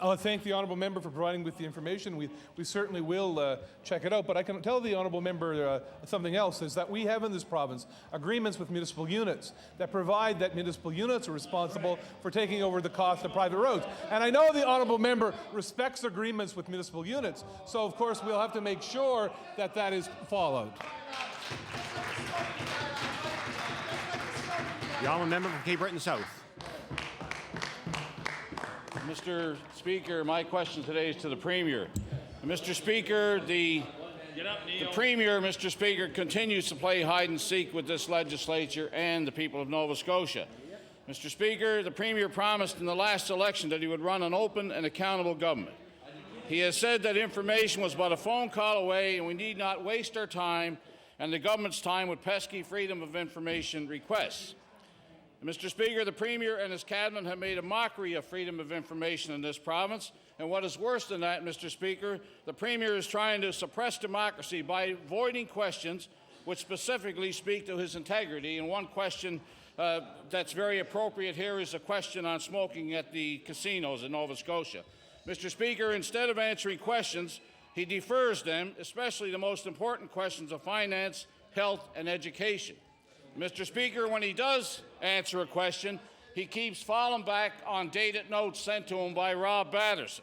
I'll thank the honourable member for providing with the information. We certainly will check it out. But I can tell the honourable member something else, is that we have in this province agreements with municipal units that provide that municipal units are responsible for taking over the cost of private roads. And I know the honourable member respects agreements with municipal units. So, of course, we'll have to make sure that that is followed. The honourable member from Cape Breton South. Mr. Speaker, my question today is to the Premier. Mr. Speaker, the Premier, Mr. Speaker, continues to play hide and seek with this legislature and the people of Nova Scotia. Mr. Speaker, the Premier promised in the last election that he would run an open and accountable government. He has said that information was but a phone call away and we need not waste our time and the government's time with pesky freedom of information requests. Mr. Speaker, the Premier and his cabinet have made a mockery of freedom of information in this province. And what is worse than that, Mr. Speaker, the Premier is trying to suppress democracy by avoiding questions which specifically speak to his integrity. And one question that's very appropriate here is a question on smoking at the casinos in Nova Scotia. Mr. Speaker, instead of answering questions, he defers them, especially the most important questions of finance, health, and education. Mr. Speaker, when he does answer a question, he keeps falling back on dated notes sent to him by Rob Batterson.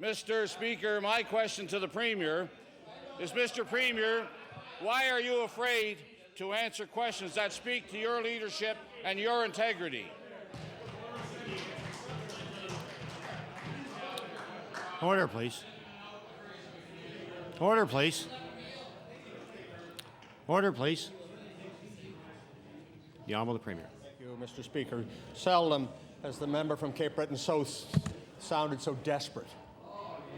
Mr. Speaker, my question to the Premier is, Mr. Premier, why are you afraid to answer questions that speak to your leadership and your integrity? Order, please. Order, please. Order, please. The Honourable Premier. Thank you, Mr. Speaker. Seldom has the member from Cape Breton South sounded so desperate.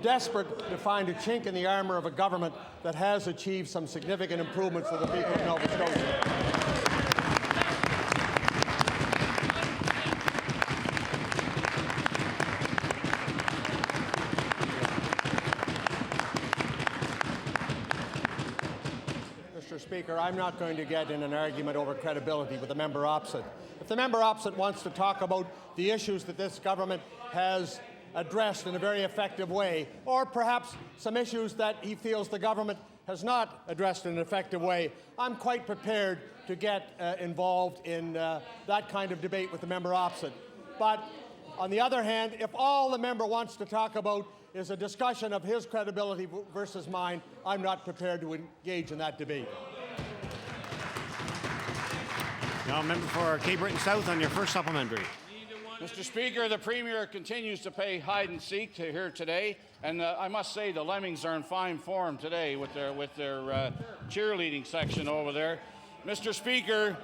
Desperate to find a chink in the armour of a government that has achieved some significant improvements for the people of Nova Scotia. Speaker, I'm not going to get in an argument over credibility with the member opposite. If the member opposite wants to talk about the issues that this government has addressed in a very effective way, or perhaps some issues that he feels the government has not addressed in an effective way, I'm quite prepared to get involved in that kind of debate with the member opposite. But on the other hand, if all the member wants to talk about is a discussion of his credibility versus mine. I'm not prepared to engage in that debate. Now, member for Cape Breton South on your first supplementary. Mr. Speaker, the Premier continues to play hide and seek here today, and I must say the Lemmings are in fine form today with their cheerleading section over there. Mr. Speaker,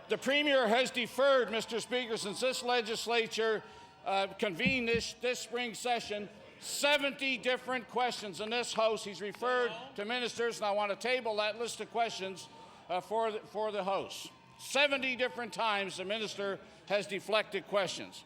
the Premier has deferred, Mr. Speaker, since this legislature convened this spring session, 70 different questions in this House. He's referred to ministers, and I want to table that list of questions for the House. 70 different times the minister has deflected questions.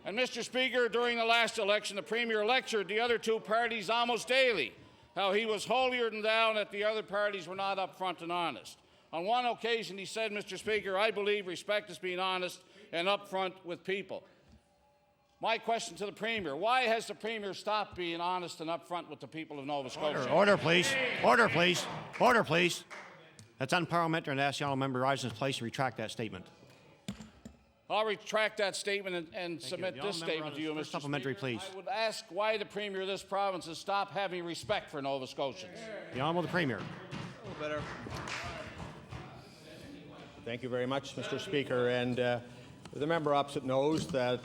And Mr. Speaker, during the last election, the Premier lectured the other two parties almost daily, how he was holier than thou and that the other parties were not upfront and honest. On one occasion he said, Mr. Speaker, I believe respect is being honest and upfront with people. My question to the Premier, why has the Premier stopped being honest and upfront with the people of Nova Scotia? Order, please. Order, please. Order, please. That's unparliamentary, and I ask the honourable member to rise in his place and retract that statement. I'll retract that statement and submit this statement to you, Mr. Supplementary, please. I would ask why the Premier of this province has stopped having respect for Nova Scotians. The Honourable Premier. Thank you very much, Mr. Speaker. And the member opposite knows that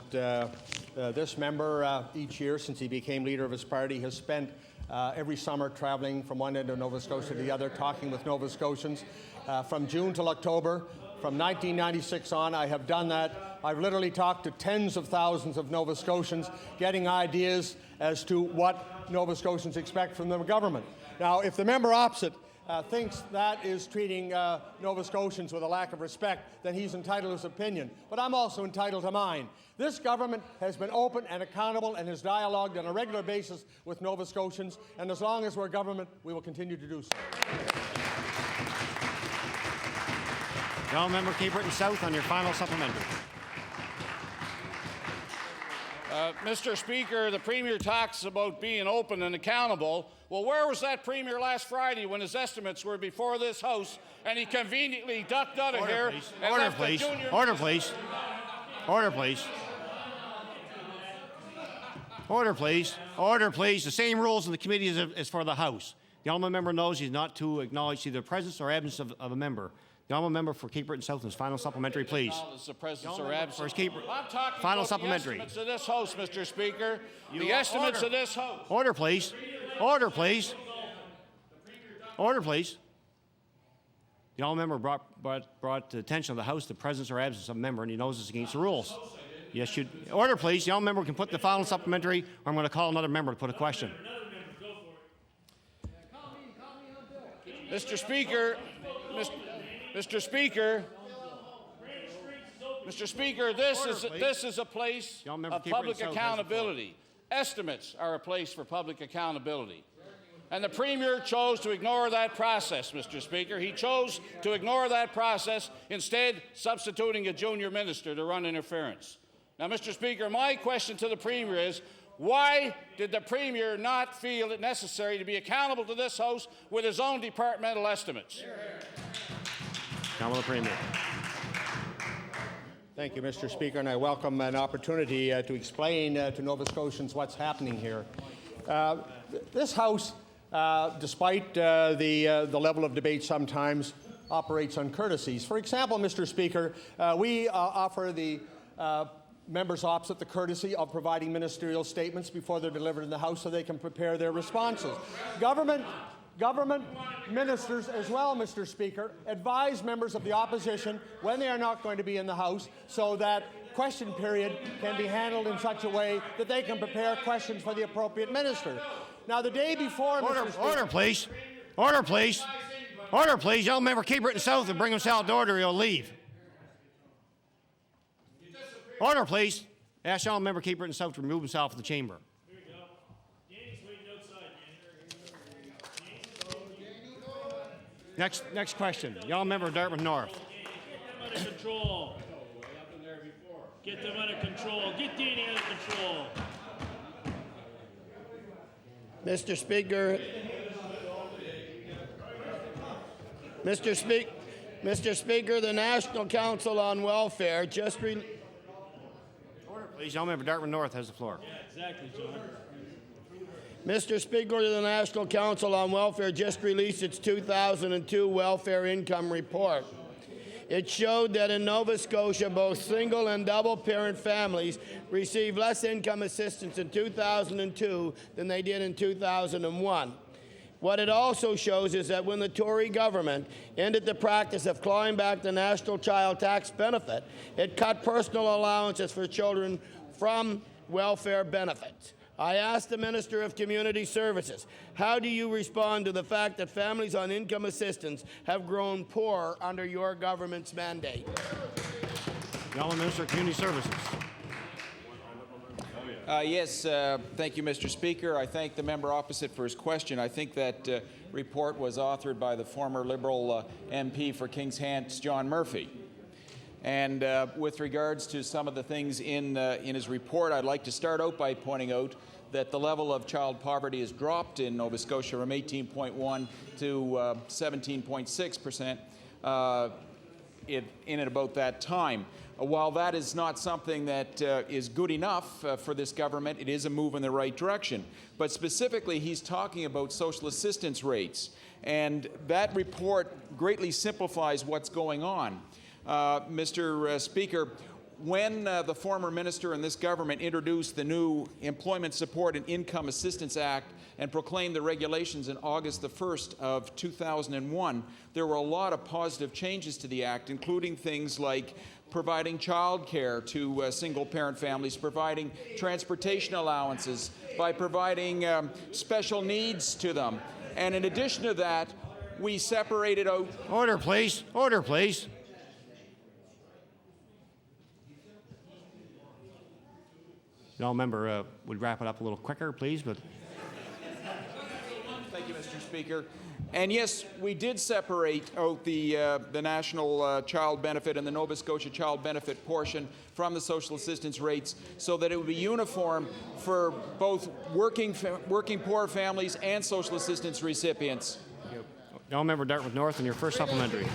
this member each year since he became leader of his party has spent every summer traveling from one end of Nova Scotia to the other, talking with Nova Scotians. From June till October, from 1996 on, I have done that. I've literally talked to tens of thousands of Nova Scotians, getting ideas as to what Nova Scotians expect from the government. Now, if the member opposite thinks that is treating Nova Scotians with a lack of respect, then he's entitled to his opinion. But I'm also entitled to mine. This government has been open and accountable and has dialogued on a regular basis with Nova Scotians, and as long as we're government, we will continue to do so. Now, member Cape Breton South on your final supplementary. Mr. Speaker, the Premier talks about being open and accountable. Well, where was that Premier last Friday when his estimates were before this House and he conveniently ducked out of here and Order, left please. the junior... Order, please. Order, please. Order, please. Order, please. The same rules in the committee as for the House. The honourable member knows he's not to acknowledge either presence or absence of a member. The honourable member for Cape Breton South, his final supplementary, please. The presence or absence. I'm talking final about supplementary. the estimates of this House, Mr. Speaker. The estimates of this House. Order, please. Order, please. Order, please. The honourable member brought to the attention of the House the presence or absence of a member, and he knows it's against the rules. Yes, you. Order, please. The honourable member can put the final supplementary, or I'm going to call another member to put a question. Mr. Speaker, Mr. Speaker, this is a place of public accountability. Estimates are a place for public accountability. And the Premier chose to ignore that process, Mr. Speaker. He chose to ignore that process, instead substituting a junior minister to run interference. Now, Mr. Speaker, my question to the Premier is, why did the Premier not feel it necessary to be accountable to this House with his own departmental estimates? Honourable Premier. Thank you, Mr. Speaker, and I welcome an opportunity to explain to Nova Scotians what's happening here. This House, despite the level of debate sometimes, operates on courtesies. For example, Mr. Speaker, we offer the members opposite the courtesy of providing ministerial statements before they're delivered in the House so they can prepare their responses. Government ministers as well, Mr. Speaker, advise members of the opposition when they are not going to be in the House so that question period can be handled in such a way that they can prepare questions for the appropriate minister. Now, the day before... Order, please. Order, please. Order, please. Young member Cape Breton South will bring himself to order. He'll leave. Order, please. Ask young member Cape Breton South to remove himself from the chamber. Next question. Young member Dartmouth North. Get them under control. Get them under control. Get Danny under control. Mr. Speaker, Mr. Speaker, the National Council on Welfare just Order, please. Young member Dartmouth North has the floor. Yeah, exactly, John. Mr. Speaker, the National Council on Welfare just released its 2002 Welfare Income Report. It showed that in Nova Scotia, both single and double-parent families received less income assistance in 2002 than they did in 2001. What it also shows is that when the Tory government ended the practice of clawing back the national child tax benefit, it cut personal allowances for children from welfare benefits. I asked the Minister of Community Services, how do you respond to the fact that families on income assistance have grown poor under your government's mandate? The Honourable Minister of Community Services. Yes, thank you, Mr. Speaker. I thank the member opposite for his question. I think that report was authored by the former Liberal MP for Kings Hants, John Murphy. And with regards to some of the things in his report, I'd like to start out by pointing out that the level of child poverty has dropped in Nova Scotia from 18.1 to 17.6% in and about that time. While that is not something that is good enough for this government, it is a move in the right direction. But specifically, he's talking about social assistance rates. And that report greatly simplifies what's going on. Mr. Speaker, when the former minister in this government introduced the new Employment Support and Income Assistance Act and proclaimed the regulations in August the 1st of 2001, there were a lot of positive changes to the act, including things like providing child care to single-parent families, providing transportation allowances, by providing special needs to them. And in addition to that, we separated out... Order, please. Order, please. No member would wrap it up a little quicker, please. But thank you, Mr. Speaker. And yes, we did separate out the national child benefit and the Nova Scotia child benefit portion from the social assistance rates so that it would be uniform for both working poor families and social assistance recipients. No member Dartmouth North and your first supplementary.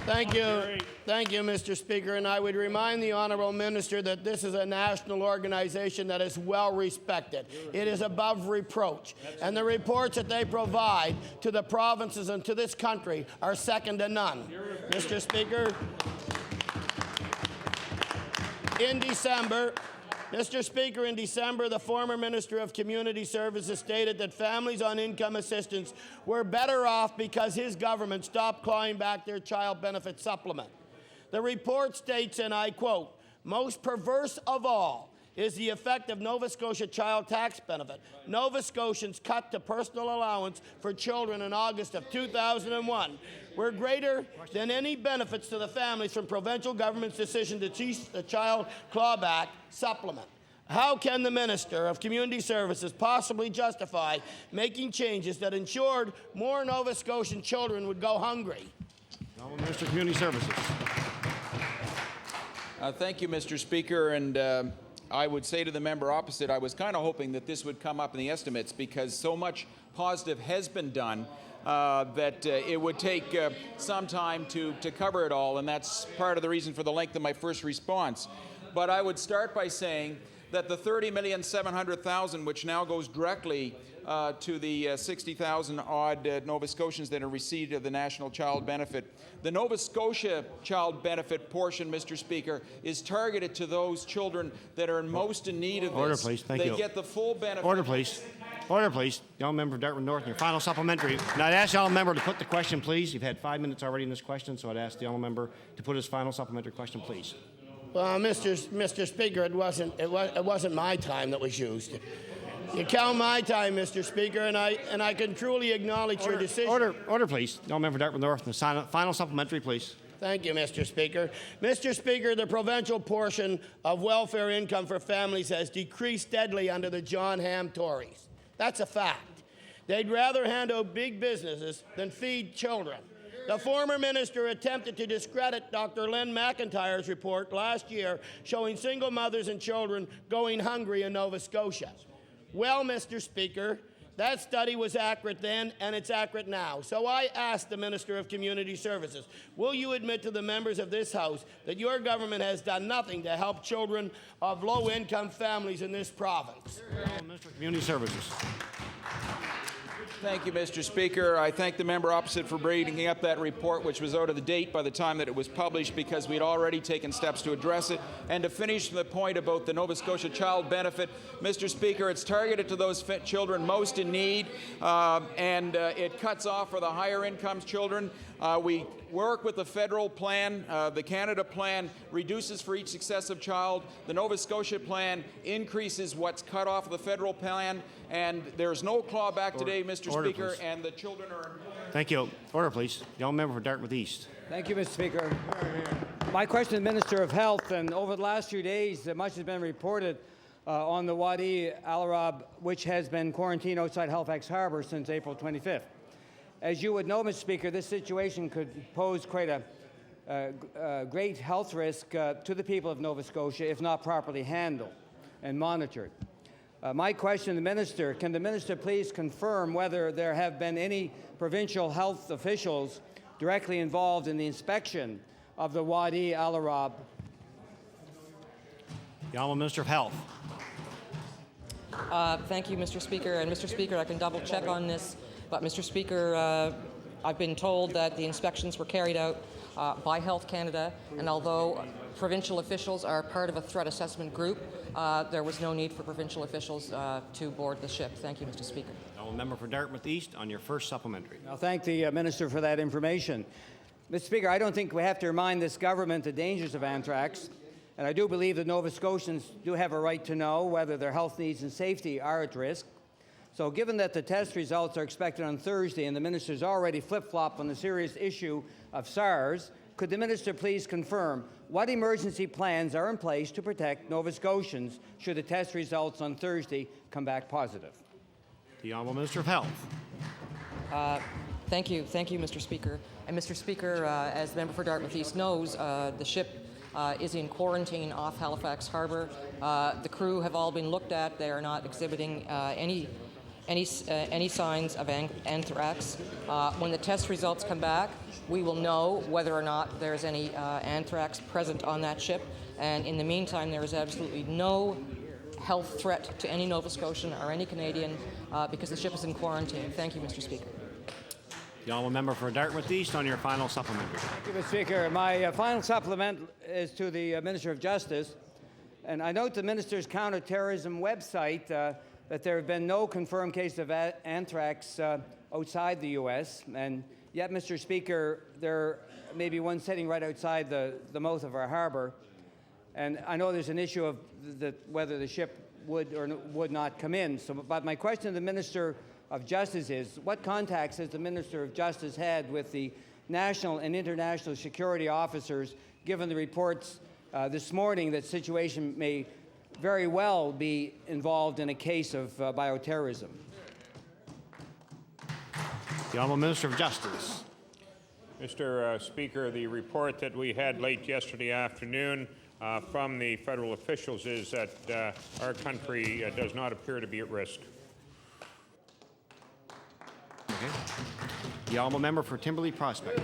Thank you. Thank you, Mr. Speaker. And I would remind the Honourable Minister that this is a national organization that is well respected. It is above reproach. And the reports that they provide to the provinces and to this country are second to none. Mr. Speaker, in December, the former Minister of Community Services stated that families on income assistance were better off because his government stopped clawing back their child benefit supplement. The report states, and I quote, "Most perverse of all is the effect of Nova Scotia child tax benefit. Nova Scotians' cut to personal allowance for children in August of 2001 were greater than any benefits to the families from provincial government's decision to cease the child clawback supplement." How can the Minister of Community Services possibly justify making changes that ensured more Nova Scotian children would go hungry? Minister of Community Services. Thank you, Mr. Speaker. And I would say to the member opposite, I was kind of hoping that this would come up in the estimates because so much positive has been done that it would take some time to cover it all, and that's part of the reason for the length of my first response. But I would start by saying that the $30,700,000, which now goes directly to the 60,000 odd Nova Scotians that have received the national child benefit. The Nova Scotia child benefit portion, Mr. Speaker, is targeted to those children that are most in need of this. Order, please. Thank you. They get the full benefit. Order, please. Order, please. The honourable member of Dartmouth North, your final supplementary. Now, I'd ask the honourable member to put the question, please. You've had 5 minutes already in this question, so I'd ask the honourable member to put his final supplementary question, please. Well, Mr. Speaker, it wasn't my time that was used. You count my time, Mr. Speaker, and I can truly acknowledge your decision. Order, please. The honourable member of Dartmouth North, the final supplementary, please. Thank you, Mr. Speaker. Mr. Speaker, the provincial portion of welfare income for families has decreased steadily under the John Ham Tories. That's a fact. They'd rather hand out big businesses than feed children. The former minister attempted to discredit Dr. Lynn McIntyre's report last year showing single mothers and children going hungry in Nova Scotia. Well, Mr. Speaker, That study was accurate then, and it's accurate now. So I asked the Minister of Community Services, will you admit to the members of this House that your government has done nothing to help children of low-income families in this province? Minister of Community Services. Thank you, Mr. Speaker. I thank the member opposite for bringing up that report, which was out of date by the time that it was published, because we'd already taken steps to address it. And to finish the point about the Nova Scotia Child Benefit, Mr. Speaker, it's targeted to those children most in need, and it cuts off for the higher income children. We work with the federal plan. The Canada plan reduces for each successive child. The Nova Scotia plan increases what's cut off of the federal plan, and there's no clawback today, Mr. Speaker, please. and the children are... Thank you. Order, please. The honourable member for Dartmouth East. Thank you, Mr. Speaker. My question to the Minister of Health, and over the last few days, much has been reported on the Wadi Al-Arab, which has been quarantined outside Halifax Harbour since April 25th. As you would know, Mr. Speaker, this situation could pose quite a great health risk to the people of Nova Scotia if not properly handled and monitored. My question to the Minister, can the Minister please confirm whether there have been any provincial health officials directly involved in the inspection of the Wadi Al-Arab? The Honourable Minister of Health. Thank you, Mr. Speaker. And Mr. Speaker, I can double check on this, but Mr. Speaker, I've been told that the inspections were carried out by Health Canada, and although provincial officials are part of a threat assessment group, there was no need for provincial officials to board the ship. Thank you, Mr. Speaker. Honourable member for Dartmouth East on your first supplementary. I'll thank the Minister for that information. Mr. Speaker, I don't think we have to remind this government the dangers of anthrax, and I do believe that Nova Scotians do have a right to know whether their health needs and safety are at risk. So given that the test results are expected on Thursday and the Minister's already flip-flopped on the serious issue of SARS, could the Minister please confirm what emergency plans are in place to protect Nova Scotians should the test results on Thursday come back positive? The Honourable Minister of Health. Thank you, Mr. Speaker. And Mr. Speaker, as the member for Dartmouth East knows, the ship is in quarantine off Halifax Harbour. The crew have all been looked at. They are not exhibiting any signs of anthrax. When the test results come back, we will know whether or not there's any anthrax present on that ship. And in the meantime, there is absolutely no health threat to any Nova Scotian or any Canadian because the ship is in quarantine. Thank you, Mr. Speaker. The honourable member for Dartmouth East on your final supplementary. Thank you, Mr. Speaker. My final supplement is to the Minister of Justice. And I note the Minister's counterterrorism website that there have been no confirmed cases of anthrax outside the U.S. And yet, Mr. Speaker, there may be one sitting right outside the mouth of our harbour. And I know there's an issue of whether the ship would or would not come in. But my question to the Minister of Justice is, what contacts has the Minister of Justice had with the national and international security officers, given the reports this morning that situation may very well be involved in a case of bioterrorism? The Honourable Minister of Justice. Mr. Speaker, the report that we had late yesterday afternoon from the federal officials is that our country does not appear to be at risk. Okay. The honourable member for Timberley Prospect.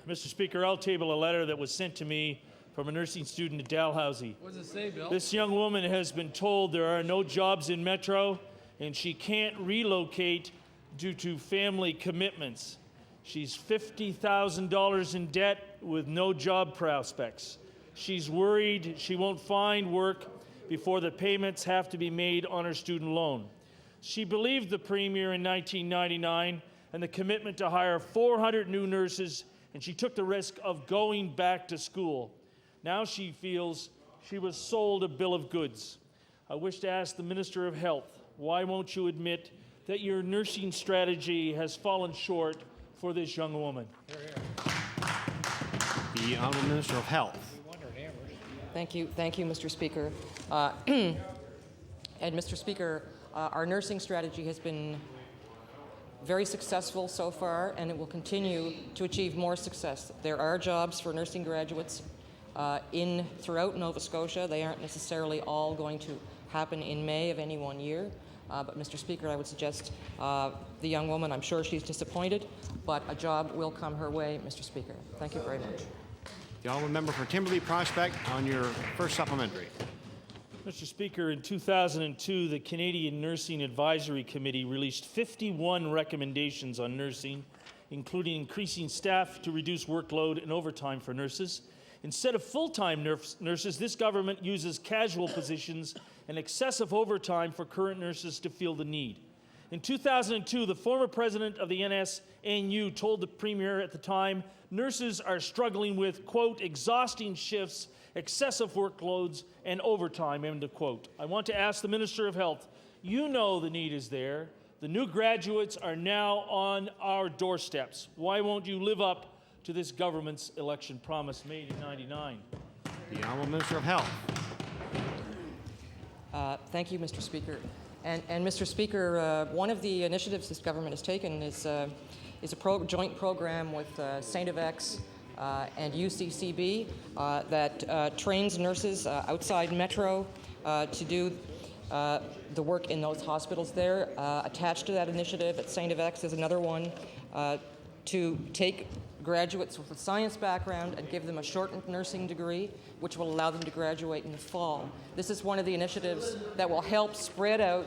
Mr. Speaker, I'll table a letter that was sent to me from a nursing student at Dalhousie. What does it say, Bill? This young woman has been told there are no jobs in Metro and she can't relocate due to family commitments. She's $50,000 in debt with no job prospects. She's worried she won't find work before the payments have to be made on her student loan. She believed the Premier in 1999 and the commitment to hire 400 new nurses, and she took the risk of going back to school. Now she feels she was sold a bill of goods. I wish to ask the Minister of Health, why won't you admit that your nursing strategy has fallen short for this young woman? The Honourable Minister of Health. Thank you, Mr. Speaker. And Mr. Speaker, our nursing strategy has been very successful so far, and it will continue to achieve more success. There are jobs for nursing graduates throughout Nova Scotia. They aren't necessarily all going to happen in May of any one year. But, Mr. Speaker, I would suggest the young woman, I'm sure she's disappointed, but a job will come her way, Mr. Speaker. Thank you very much. The honourable member for Timberley Prospect on your first supplementary. Mr. Speaker, in 2002, the Canadian Nursing Advisory Committee released 51 recommendations on nursing, including increasing staff to reduce workload and overtime for nurses. Instead of full-time nurses, this government uses casual positions and excessive overtime for current nurses to fill the need. In 2002, the former president of the NSNU told the Premier at the time, nurses are struggling with, quote, exhausting shifts, excessive workloads, and overtime, end of quote. I want to ask the Minister of Health, you know the need is there. The new graduates are now on our doorsteps. Why won't you live up to this government's election promise made in '99? The honourable Minister of Health. Thank you, Mr. Speaker. And Mr. Speaker, one of the initiatives this government has taken is a joint program with St. FX and UCCB that trains nurses outside Metro to do the work in those hospitals there. Attached to that initiative at St. FX is another one to take graduates with a science background and give them a shortened nursing degree, which will allow them to graduate in the fall. This is one of the initiatives that will help spread out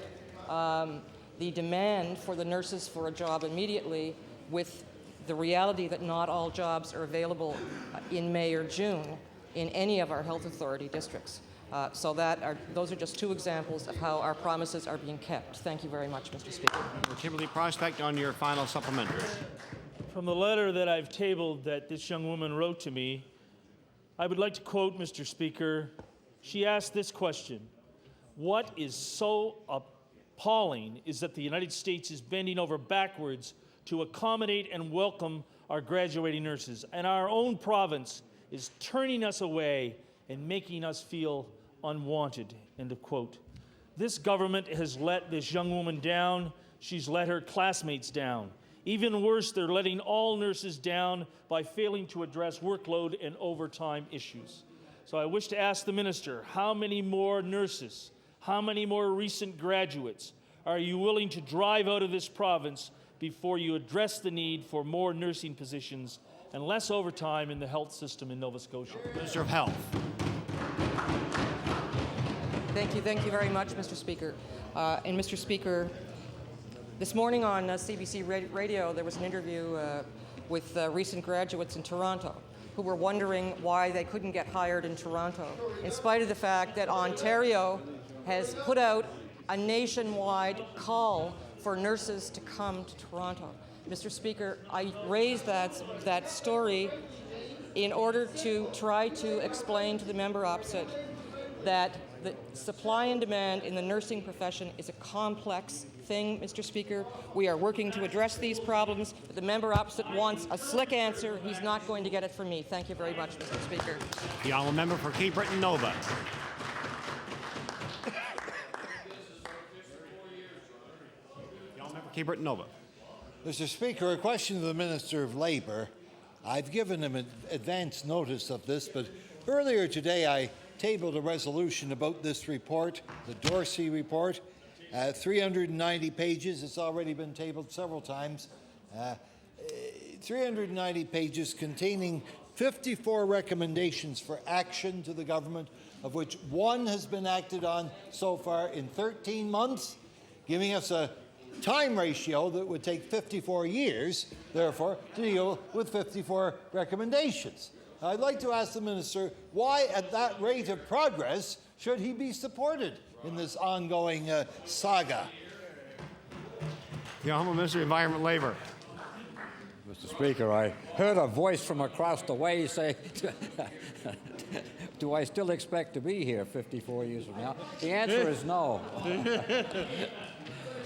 the demand for the nurses for a job immediately, with the reality that not all jobs are available in May or June in any of our health authority districts. Those are just two examples of how our promises are being kept. Thank you very much, Mr. Speaker. Timberley Prospect on your final supplementary. From the letter that I've tabled that this young woman wrote to me, I would like to quote, Mr. Speaker. She asked this question: what is so appalling is that the United States is bending over backwards to accommodate and welcome our graduating nurses, and our own province is turning us away and making us feel unwanted, end of quote. This government has let this young woman down. She's let her classmates down. Even worse, they're letting all nurses down by failing to address workload and overtime issues. So I wish to ask the minister, how many more nurses, how many more recent graduates are you willing to drive out of this province before you address the need for more nursing positions and less overtime in the health system in Nova Scotia? Minister of Health. Thank you very much, Mr. Speaker. And Mr. Speaker, this morning on CBC Radio, there was an interview with recent graduates in Toronto who were wondering why they couldn't get hired in Toronto, in spite of the fact that Ontario has put out a nationwide call for nurses to come to Toronto. Mr. Speaker, I raised that story in order to try to explain to the member opposite that the supply and demand in the nursing profession is a complex thing, Mr. Speaker. We are working to address these problems, but the member opposite wants a slick answer. He's not going to get it from me. Thank you very much, Mr. Speaker. The honourable member for Cape Breton Nova. The honourable member for Cape Breton Nova. Mr. Speaker, a question to the Minister of Labour. I've given him advance notice of this, but earlier today I tabled a resolution about this report, the Dorsey report, 390 pages. It's already been tabled several times. 390 pages containing 54 recommendations for action to the government, of which one has been acted on so far in 13 months, giving us a time ratio that would take 54 years, therefore, to deal with 54 recommendations. I'd like to ask the Minister, why at that rate of progress should he be supported in this ongoing saga? The Honourable Minister of Environment and Labour. Mr. Speaker, I heard a voice from across the way say, do I still expect to be here 54 years from now? The answer is no.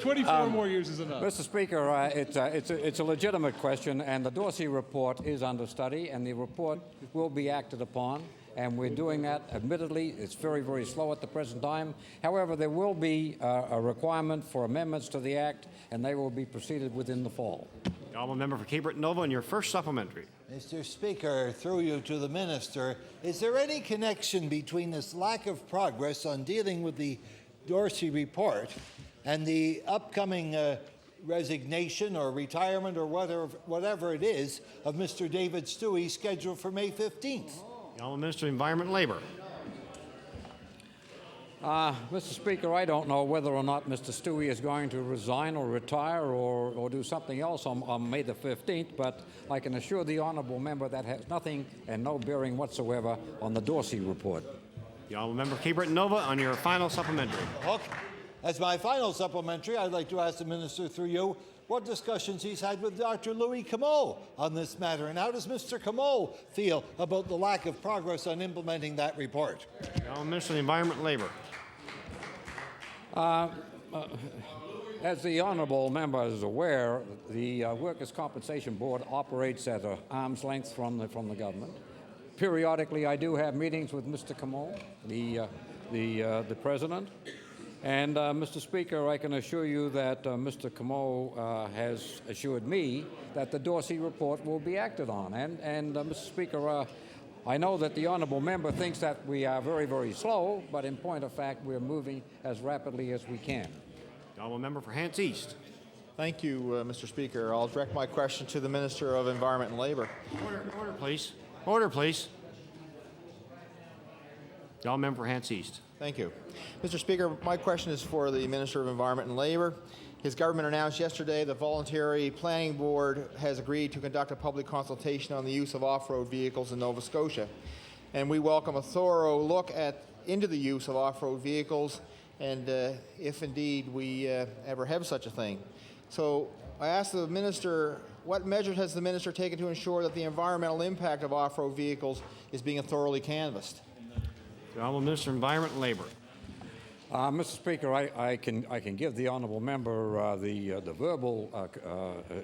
24 more years is enough. Mr. Speaker, it's a legitimate question, and the Dorsey report is under study, and the report will be acted upon, and we're doing that. Admittedly, it's very, very slow at the present time. However, there will be a requirement for amendments to the Act, and they will be proceeded within the fall. The honourable member for Cape Breton Nova on your first supplementary. Mr. Speaker, through you to the Minister, is there any connection between this lack of progress on dealing with the Dorsey report and the upcoming resignation or retirement or whatever it is of Mr. David Stewie scheduled for May 15th. The Honourable Minister of Environment and Labour. Mr. Speaker, I don't know whether or not Mr. Stewie is going to resign or retire or do something else on May the 15th, but I can assure the honourable member that has nothing and no bearing whatsoever on the Dorsey report. The honourable member of Cape Breton Nova on your final supplementary. Okay. As my final supplementary, I'd like to ask the Minister through you what discussions he's had with Dr. Louis Comeau on this matter, and how does Mr. Comeau feel about the lack of progress on implementing that report? The honourable Minister of the Environment and Labour. As the honourable member is aware, the Workers' Compensation Board operates at an arm's length from the government. Periodically, I do have meetings with Mr. Comeau, the president. And, Mr. Speaker, I can assure you that Mr. Comeau has assured me that the Dorsey report will be acted on. And Mr. Speaker, I know that the honourable member thinks that we are very, very slow, but in point of fact, we're moving as rapidly as we can. The honourable member for Hants East. Thank you, Mr. Speaker. I'll direct my question to the Minister of Environment and Labour. Order, please. Order, please. The honourable member for Hants East. Thank you. Mr. Speaker, my question is for the Minister of Environment and Labour. His government announced yesterday the Voluntary Planning Board has agreed to conduct a public consultation on the use of off-road vehicles in Nova Scotia. And we welcome a thorough look into the use of off-road vehicles and if indeed we ever have such a thing. So I asked the Minister, what measures has the Minister taken to ensure that the environmental impact of off-road vehicles is being thoroughly canvassed? The honourable Minister of Environment and Labour. Mr. Speaker, I can give the honourable member the verbal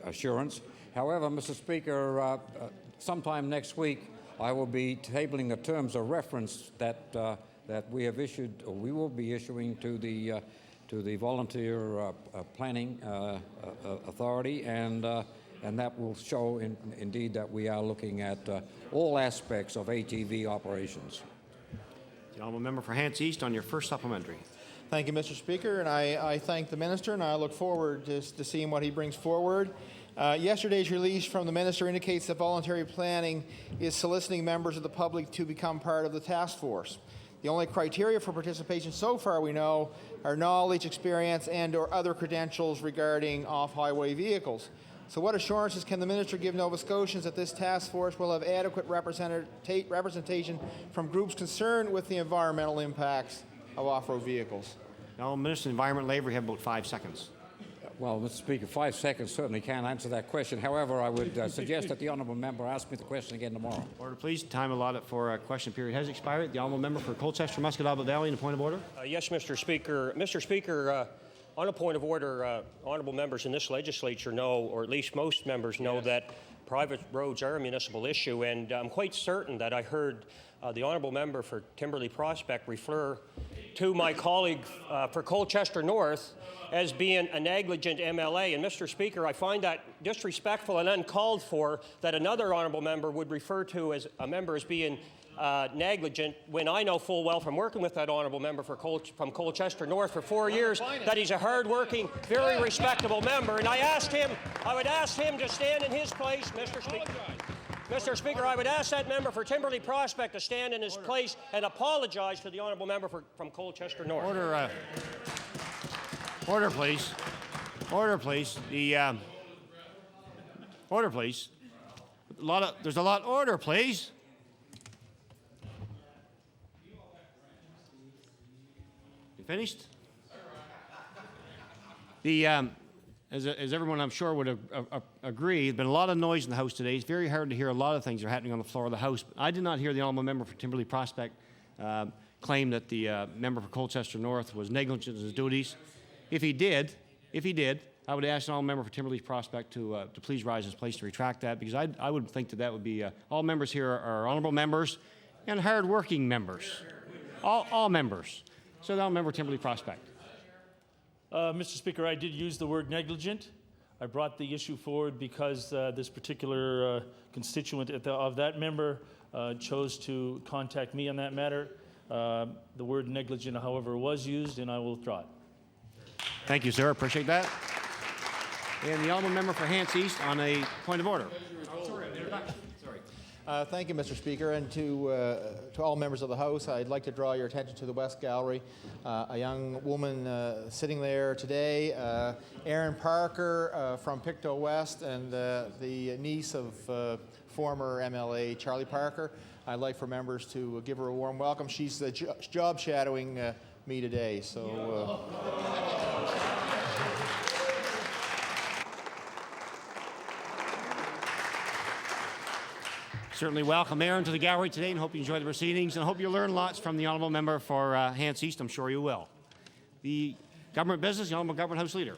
assurance. However, Mr. Speaker, sometime next week I will be tabling the terms of reference that we have issued, or we will be issuing to the Volunteer Planning Authority, and that will show indeed that we are looking at all aspects of ATV operations. The honourable member for Hants East on your first supplementary. Thank you, Mr. Speaker, and I thank the Minister, and I look forward to seeing what he brings forward. Yesterday's release from the Minister indicates that voluntary planning is soliciting members of the public to become part of the task force. The only criteria for participation so far we know are knowledge, experience, and or other credentials regarding off-highway vehicles. So what assurances can the Minister give Nova Scotians that this task force will have adequate representation from groups concerned with the environmental impacts of off-road vehicles? Now, Minister of Environment and Labour, you have about 5 seconds. Well, Mr. Speaker, 5 seconds certainly can't answer that question. However, I would suggest that the honourable member ask me the question again tomorrow. Order, please. Time allotted for a question period has expired. The honourable member for Colchester, Muscataba Valley, in a point of order. Yes, Mr. Speaker. Mr. Speaker, on a point of order, honourable members in this legislature know, or at least most members know, that private roads are a municipal issue, and I'm quite certain that I heard the honourable member for Timberley Prospect refer to my colleague for Colchester North as being a negligent MLA. And Mr. Speaker, I find that disrespectful and uncalled for that another honourable member would refer to as a member as being negligent, when I know full well from working with that honourable member from Colchester North for 4 years that he's a hard-working, very respectable member. And I would ask him to stand in his place, Mr. Speaker. Mr. Speaker, I would ask that member for Timberley Prospect to stand in his place and apologize to the honourable member from Colchester North. Order, please. Order, please. Order, please. There's a lot. Order, please. You finished? As everyone I'm sure would agree, there's been a lot of noise in the House today. It's very hard to hear a lot of things that are happening on the floor of the House. I did not hear the honourable member for Timberley Prospect claim that the member for Colchester North was negligent in his duties. If he did, I would ask the honourable member for Timberley Prospect to please rise in his place to retract that, because I would think that would be all members here are honourable members and hard-working members, all members. So the honourable member for Timberley Prospect. Mr. Speaker, I did use the word negligent. I brought the issue forward because this particular constituent of that member chose to contact me on that matter. The word negligent, however, was used, and I will withdraw it. Thank you, sir. Appreciate that. And the honourable member for Hants East on a point of order. Thank you, Mr. Speaker, and to all members of the House, I'd like to draw your attention to the West Gallery. A young woman sitting there today, Erin Parker from Pictou West, and the niece of former MLA Charlie Parker. I'd like for members to give her a warm welcome. She's job shadowing me today, so. Certainly welcome Aaron to the gallery today and hope you enjoy the proceedings and hope you learn lots from the honourable member for Hants East. I'm sure you will. The government business, the honourable government house leader.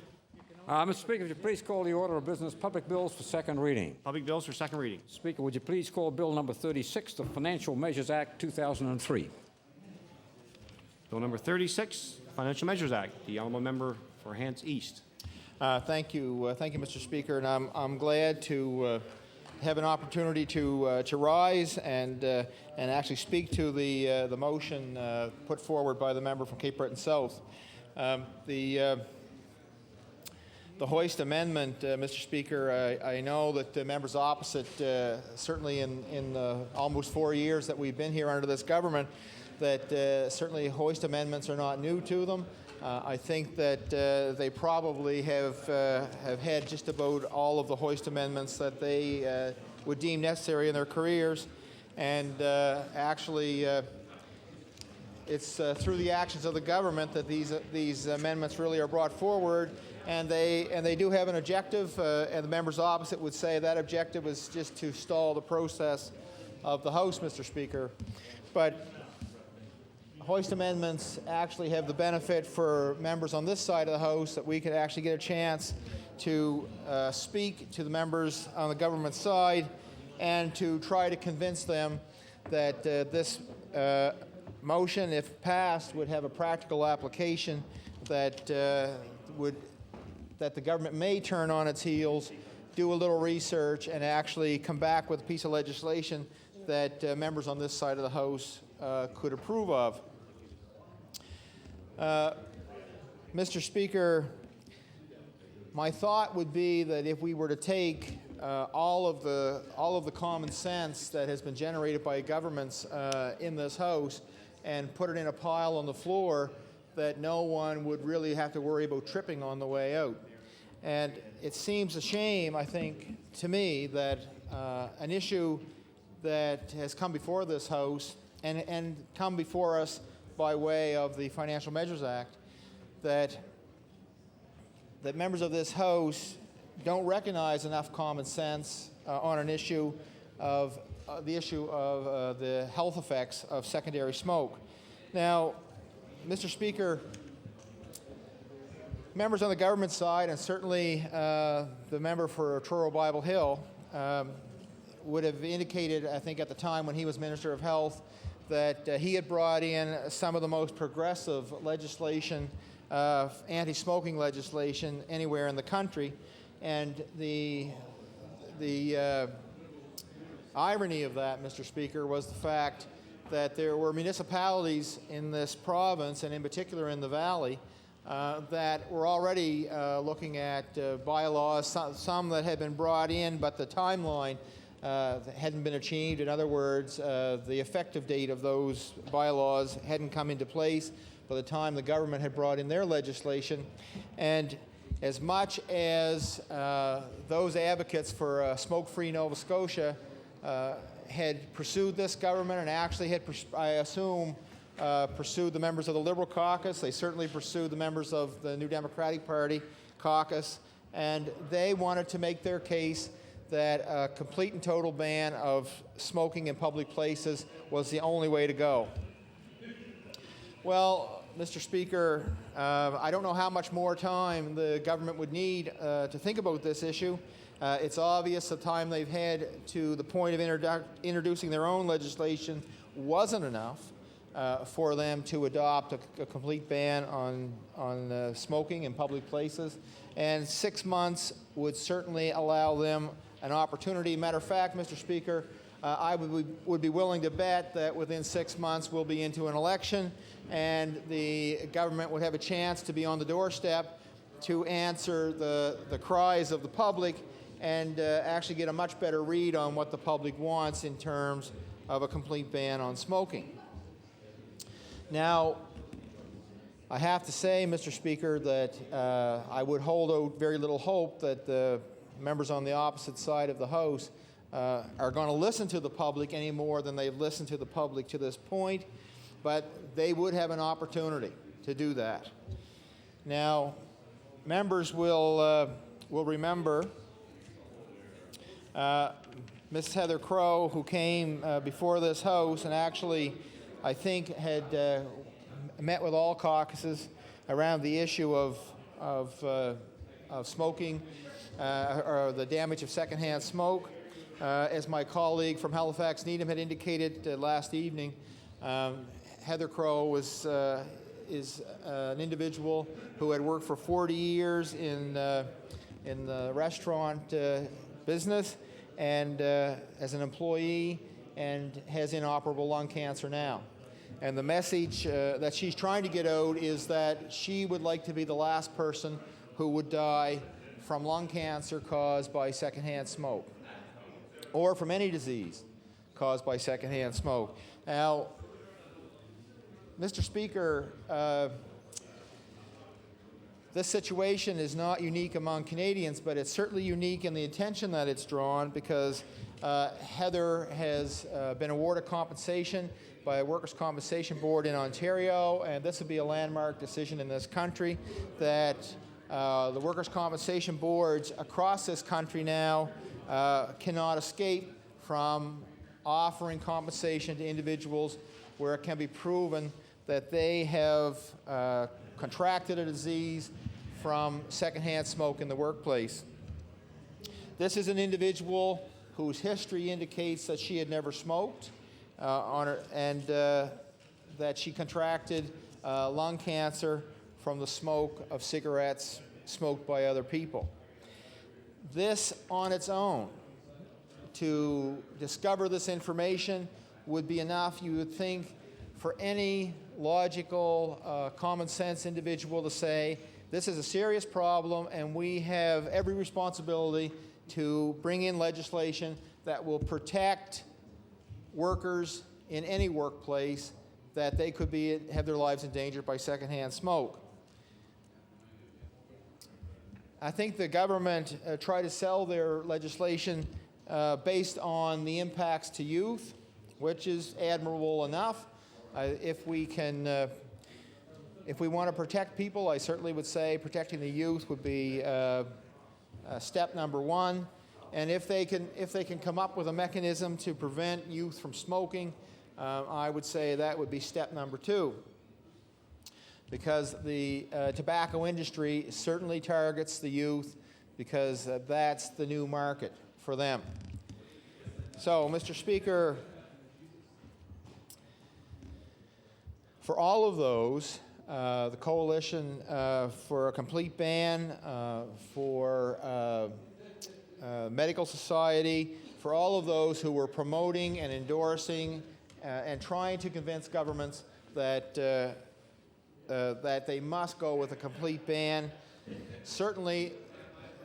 Mr. Speaker, would you please call the order of business public bills for second reading? Public bills for second reading. Speaker, would you please call Bill number 36, the Financial Measures Act 2003? Bill number 36, Financial Measures Act. The honourable member for Hants East. Thank you, Mr. Speaker, and I'm glad to have an opportunity to rise and actually speak to the motion put forward by the member from Cape Breton South. The Hoist Amendment, Mr. Speaker, I know that the members opposite, certainly in the almost 4 years that we've been here under this government, that certainly Hoist Amendments are not new to them. I think that they probably have had just about all of the Hoist Amendments that they would deem necessary in their careers. And actually, it's through the actions of the government that these amendments really are brought forward. And they do have an objective, and the members opposite would say that objective is just to stall the process of the House, Mr. Speaker. But Hoist Amendments actually have the benefit for members on this side of the House that we could actually get a chance to speak to the members on the government side and to try to convince them that this motion, if passed, would have a practical application that that the government may turn on its heels, do a little research, and actually come back with a piece of legislation that members on this side of the House could approve of. Mr. Speaker, my thought would be that if we were to take all of the common sense that has been generated by governments in this House and put it in a pile on the floor, that no one would really have to worry about tripping on the way out. And it seems a shame, I think, to me, that an issue that has come before this House and come before us by way of the Financial Measures Act, that members of this House don't recognize enough common sense on an issue of the health effects of secondary smoke. Now, Mr. Speaker, members on the government side, and certainly the member for Truro Bible Hill, would have indicated, I think at the time when he was Minister of Health, that he had brought in some of the most progressive legislation, anti-smoking legislation anywhere in the country. And the irony of that, Mr. Speaker, was the fact that there were municipalities in this province, and in particular in the Valley, that were already looking at bylaws, some that had been brought in, but the timeline hadn't been achieved. In other words, the effective date of those bylaws hadn't come into place by the time the government had brought in their legislation. And as much as those advocates for a smoke-free Nova Scotia had pursued this government and actually had, I assume, pursued the members of the Liberal caucus, they certainly pursued the members of the New Democratic Party caucus, and they wanted to make their case that a complete and total ban of smoking in public places was the only way to go. Well, Mr. Speaker, I don't know how much more time the government would need to think about this issue. It's obvious the time they've had to the point of introducing their own legislation wasn't enough for them to adopt a complete ban on smoking in public places. And 6 months would certainly allow them an opportunity. Matter of fact, Mr. Speaker, I would be willing to bet that within 6 months we'll be into an election and the government would have a chance to be on the doorstep to answer the cries of the public and actually get a much better read on what the public wants in terms of a complete ban on smoking. Now, I have to say, Mr. Speaker, that I would hold out very little hope that the members on the opposite side of the House are going to listen to the public any more than they've listened to the public to this point, but they would have an opportunity to do that. Now, members will remember Ms. Heather Crow, who came before this House and actually, I think, had met with all caucuses around the issue of smoking or the damage of secondhand smoke. As my colleague from Halifax Needham had indicated last evening, Heather Crow is an individual who had worked for 40 years in the restaurant business and as an employee, and has inoperable lung cancer now. And the message that she's trying to get out is that she would like to be the last person who would die from lung cancer caused by secondhand smoke, or from any disease caused by secondhand smoke. Now, Mr. Speaker, this situation is not unique among Canadians, but it's certainly unique in the attention that it's drawn because Heather has been awarded compensation by a Workers' Compensation Board in Ontario, and this would be a landmark decision in this country that the Workers' Compensation Boards across this country now cannot escape from offering compensation to individuals where it can be proven that they have contracted a disease from secondhand smoke in the workplace. This is an individual whose history indicates that she had never smoked and that she contracted lung cancer from the smoke of cigarettes smoked by other people. This on its own, to discover this information, would be enough, you would think, for any logical, common sense individual to say, this is a serious problem and we have every responsibility to bring in legislation that will protect workers in any workplace that they could have their lives endangered by secondhand smoke. I think the government tried to sell their legislation based on the impacts to youth, which is admirable enough. If we want to protect people, I certainly would say protecting the youth would be step number one. And if they can come up with a mechanism to prevent youth from smoking, I would say that would be step number two. Because the tobacco industry certainly targets the youth because that's the new market for them. So, Mr. Speaker, for all of those, the Coalition for a Complete Ban, for Medical Society, for all of those who were promoting and endorsing and trying to convince governments that that they must go with a complete ban. Certainly,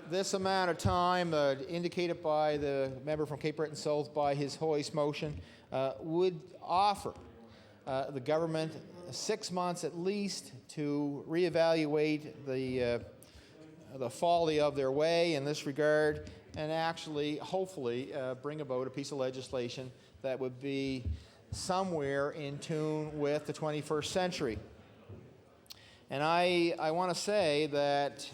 this amount of time indicated by the member from Cape Breton South by his Hoyce motion would offer the government 6 months at least to reevaluate the folly of their way in this regard and actually, hopefully, bring about a piece of legislation that would be somewhere in tune with the 21st century. And I want to say that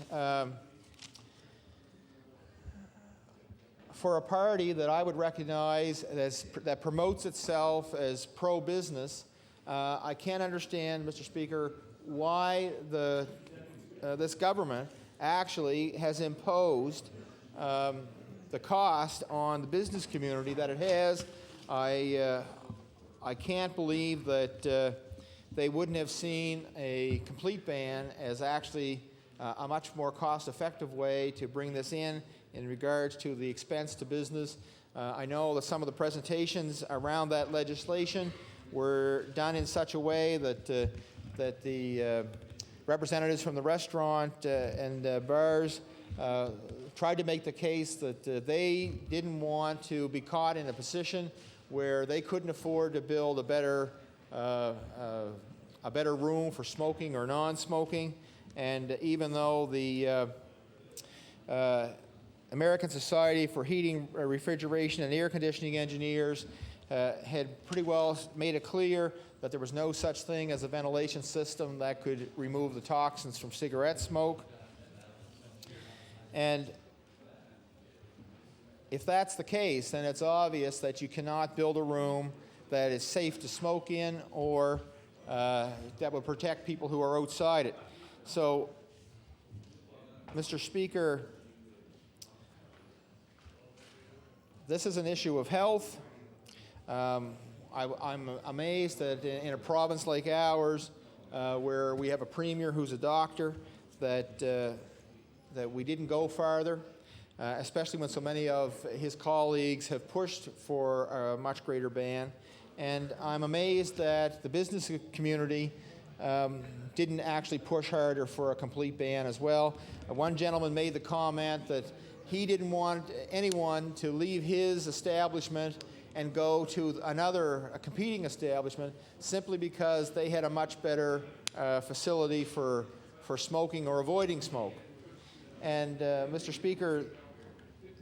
for a party that I would recognize that promotes itself as pro-business, I can't understand, Mr. Speaker, why this government actually has imposed the cost on the business community that it has. I can't believe that they wouldn't have seen a complete ban as actually a much more cost-effective way to bring this in in regards to the expense to business. I know that some of the presentations around that legislation were done in such a way that the representatives from the restaurant and bars tried to make the case that they didn't want to be caught in a position where they couldn't afford to build a better room for smoking or non-smoking. And even though the American Society for Heating, Refrigeration, and Air Conditioning Engineers had pretty well made it clear that there was no such thing as a ventilation system that could remove the toxins from cigarette smoke. And if that's the case, then it's obvious that you cannot build a room that is safe to smoke in or that would protect people who are outside it. So, Mr. Speaker, this is an issue of health. I'm amazed that in a province like ours, where we have a premier who's a doctor, that we didn't go farther, especially when so many of his colleagues have pushed for a much greater ban. And I'm amazed that the business community didn't actually push harder for a complete ban as well. One gentleman made the comment that he didn't want anyone to leave his establishment and go to a competing establishment simply because they had a much better facility for smoking or avoiding smoke. And Mr. Speaker,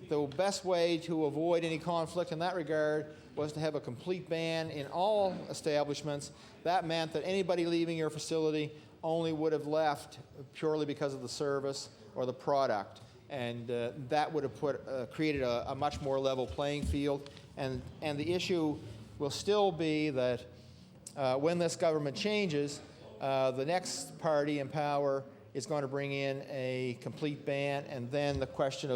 the best way to avoid any conflict in that regard was to have a complete ban in all establishments. That meant that anybody leaving your facility only would have left purely because of the service or the product. And that would have created a much more level playing field. And the issue will still be that when this government changes, the next party in power is going to bring in a complete ban, and then the question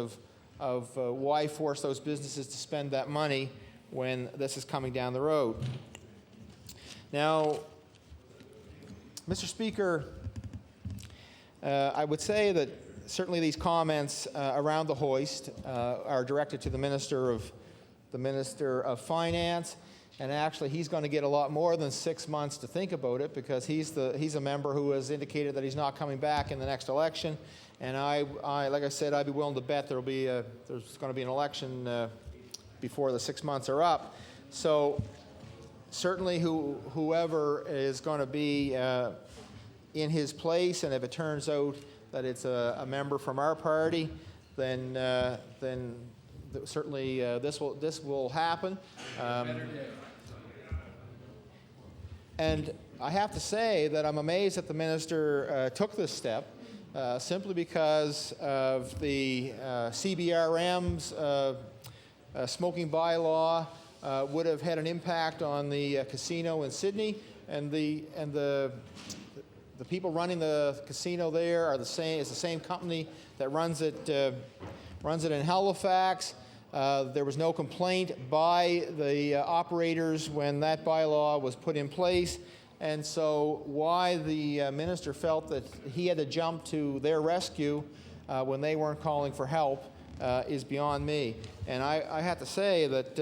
of why force those businesses to spend that money when this is coming down the road. Now, Mr. Speaker, I would say that certainly these comments around the hoist are directed to the Minister of Finance, and actually he's going to get a lot more than 6 months to think about it, because he's a member who has indicated that he's not coming back in the next election. And I like I said, I'd be willing to bet there's going to be an election before the 6 months are up. So certainly whoever is going to be in his place, and if it turns out that it's a member from our party, then certainly this will happen. And I have to say that I'm amazed that the minister took this step, simply because of the CBRM's smoking bylaw would have had an impact on the casino in Sydney, and the people running the casino there are the same company that runs it in Halifax. There was no complaint by the operators when that bylaw was put in place, and so why the minister felt that he had to jump to their rescue when they weren't calling for help is beyond me. And I have to say that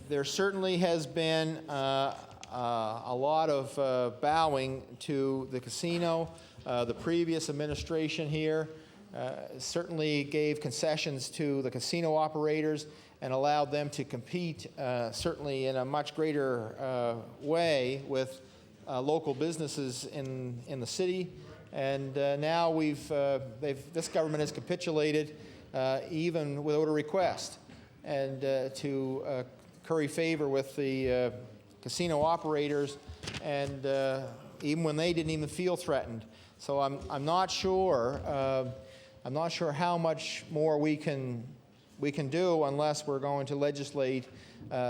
there certainly has been a lot of bowing to the casino. The previous administration here certainly gave concessions to the casino operators and allowed them to compete certainly in a much greater way with local businesses in the city. And now this government has capitulated even without a request, and to curry favor with the casino operators, and even when they didn't even feel threatened. So I'm not sure. I'm not sure how much more we can do unless we're going to legislate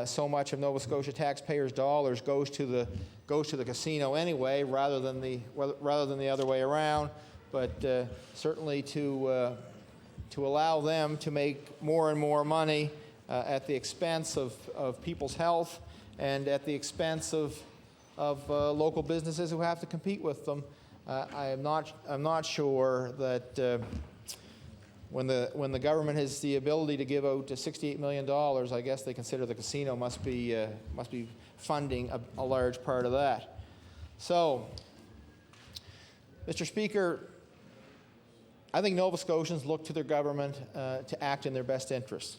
so much of Nova Scotia taxpayers' dollars goes to the casino anyway, rather than the other way around. But certainly to allow them to make more and more money at the expense of people's health and at the expense of local businesses who have to compete with them. I'm not sure that when the government has the ability to give out $68 million, I guess they consider the casino must be funding a large part of that. So, Mr. Speaker, I think Nova Scotians look to their government to act in their best interest.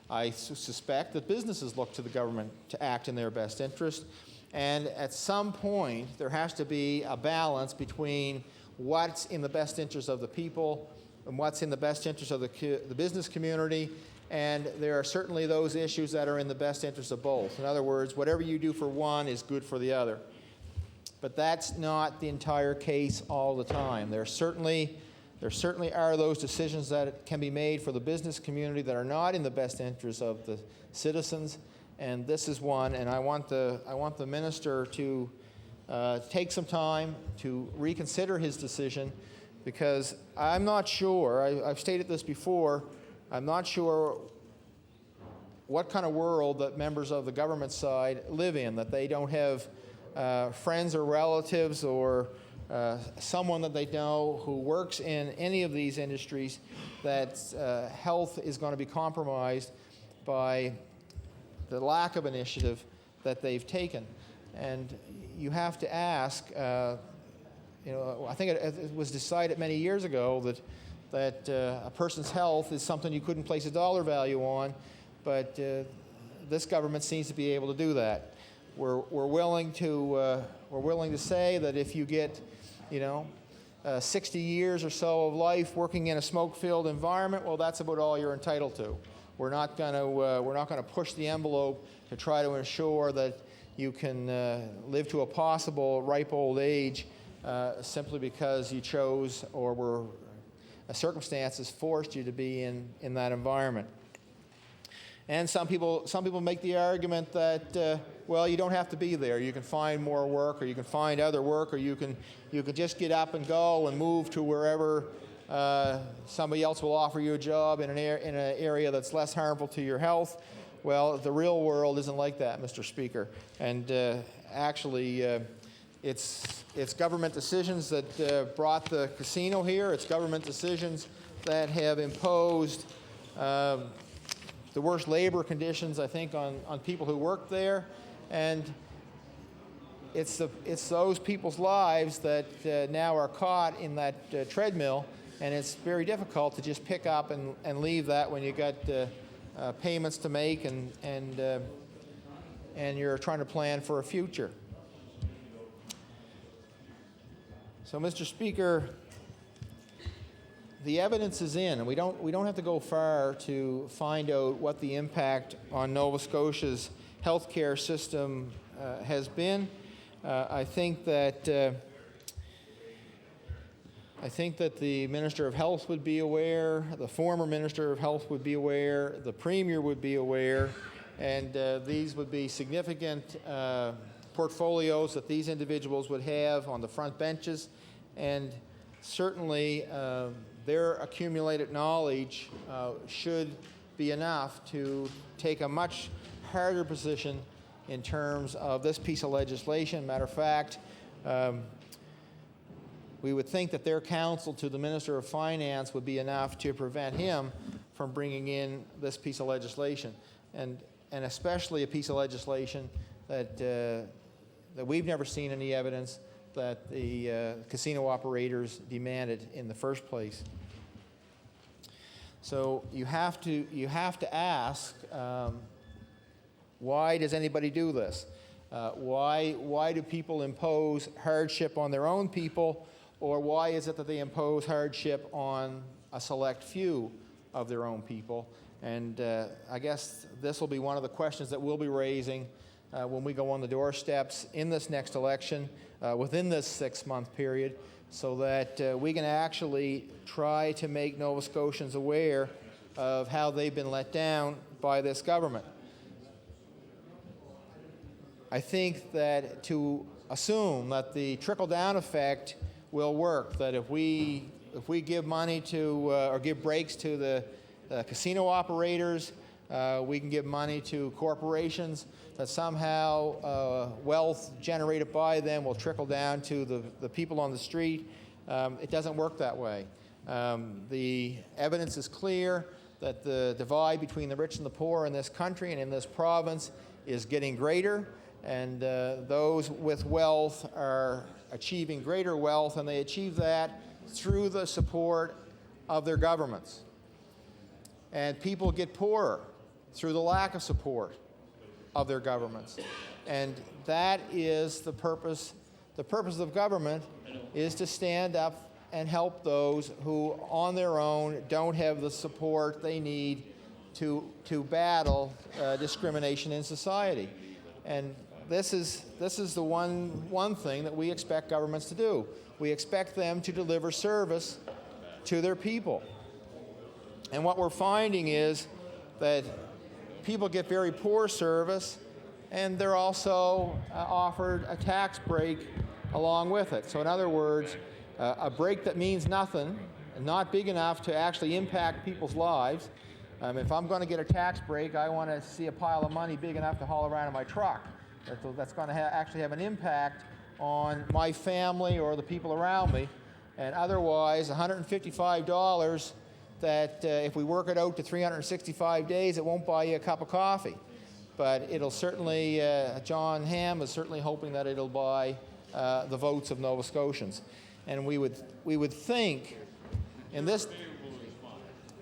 I suspect that businesses look to the government to act in their best interest. And at some point, there has to be a balance between what's in the best interest of the people and what's in the best interest of the business community. And there are certainly those issues that are in the best interest of both. In other words, whatever you do for one is good for the other. But that's not the entire case all the time. There certainly are those decisions that can be made for the business community that are not in the best interest of the citizens, and this is one. And I want the minister to take some time to reconsider his decision, because I'm not sure. I've stated this before. I'm not sure what kind of world that members of the government side live in, that they don't have friends or relatives or someone that they know who works in any of these industries, that health is going to be compromised by the lack of initiative that they've taken. And you have to ask, I think it was decided many years ago that a person's health is something you couldn't place a dollar value on, but this government seems to be able to do that. We're willing to say that if you get 60 years or so of life working in a smoke-filled environment, well, that's about all you're entitled to. We're not going to push the envelope to try to ensure that you can live to a possible ripe old age simply because you chose or circumstances forced you to be in that environment. And some people make the argument that well, you don't have to be there. You can find more work, or you can find other work, or you can just get up and go and move to wherever somebody else will offer you a job in an area that's less harmful to your health. Well, the real world isn't like that, Mr. Speaker. And actually, it's government decisions that brought the casino here. It's government decisions that have imposed the worst labor conditions, I think, on people who work there. And it's those people's lives that now are caught in that treadmill, and it's very difficult to just pick up and leave that when you got payments to make and you're trying to plan for a future. So, Mr. Speaker, the evidence is in, and we don't have to go far to find out what the impact on Nova Scotia's healthcare system has been. I think that the Minister of Health would be aware, the former Minister of Health would be aware, the Premier would be aware, and these would be significant portfolios that these individuals would have on the front benches, and certainly their accumulated knowledge should be enough to take a much harder position in terms of this piece of legislation. Matter of fact, we would think that their counsel to the Minister of Finance would be enough to prevent him from bringing in this piece of legislation, and especially a piece of legislation that we've never seen any evidence that the casino operators demanded in the first place. So you have to ask, why does anybody do this? Why do people impose hardship on their own people, or why is it that they impose hardship on a select few of their own people? And I guess this will be one of the questions that we'll be raising when we go on the doorsteps in this next election within this 6-month period, so that we can actually try to make Nova Scotians aware of how they've been let down by this government. I think that to assume that the trickle-down effect will work, that if we give money to or give breaks to the casino operators, we can give money to corporations, that somehow wealth generated by them will trickle down to the people on the street. It doesn't work that way. The evidence is clear that the divide between the rich and the poor in this country and in this province is getting greater, and those with wealth are achieving greater wealth, and they achieve that through the support of their governments. And people get poorer through the lack of support of their governments. And that is the purpose. The purpose of government is to stand up and help those who on their own don't have the support they need to battle discrimination in society. And this is the one thing that we expect governments to do. We expect them to deliver service to their people. And what we're finding is that people get very poor service, and they're also offered a tax break along with it. So in other words, a break that means nothing, and not big enough to actually impact people's lives. If I'm going to get a tax break, I want to see a pile of money big enough to haul around in my truck. That's going to actually have an impact on my family or the people around me. And otherwise, $155 that if we work it out to 365 days, it won't buy you a cup of coffee. But it'll certainly, John Hamm is certainly hoping that it'll buy the votes of Nova Scotians. And we would think in this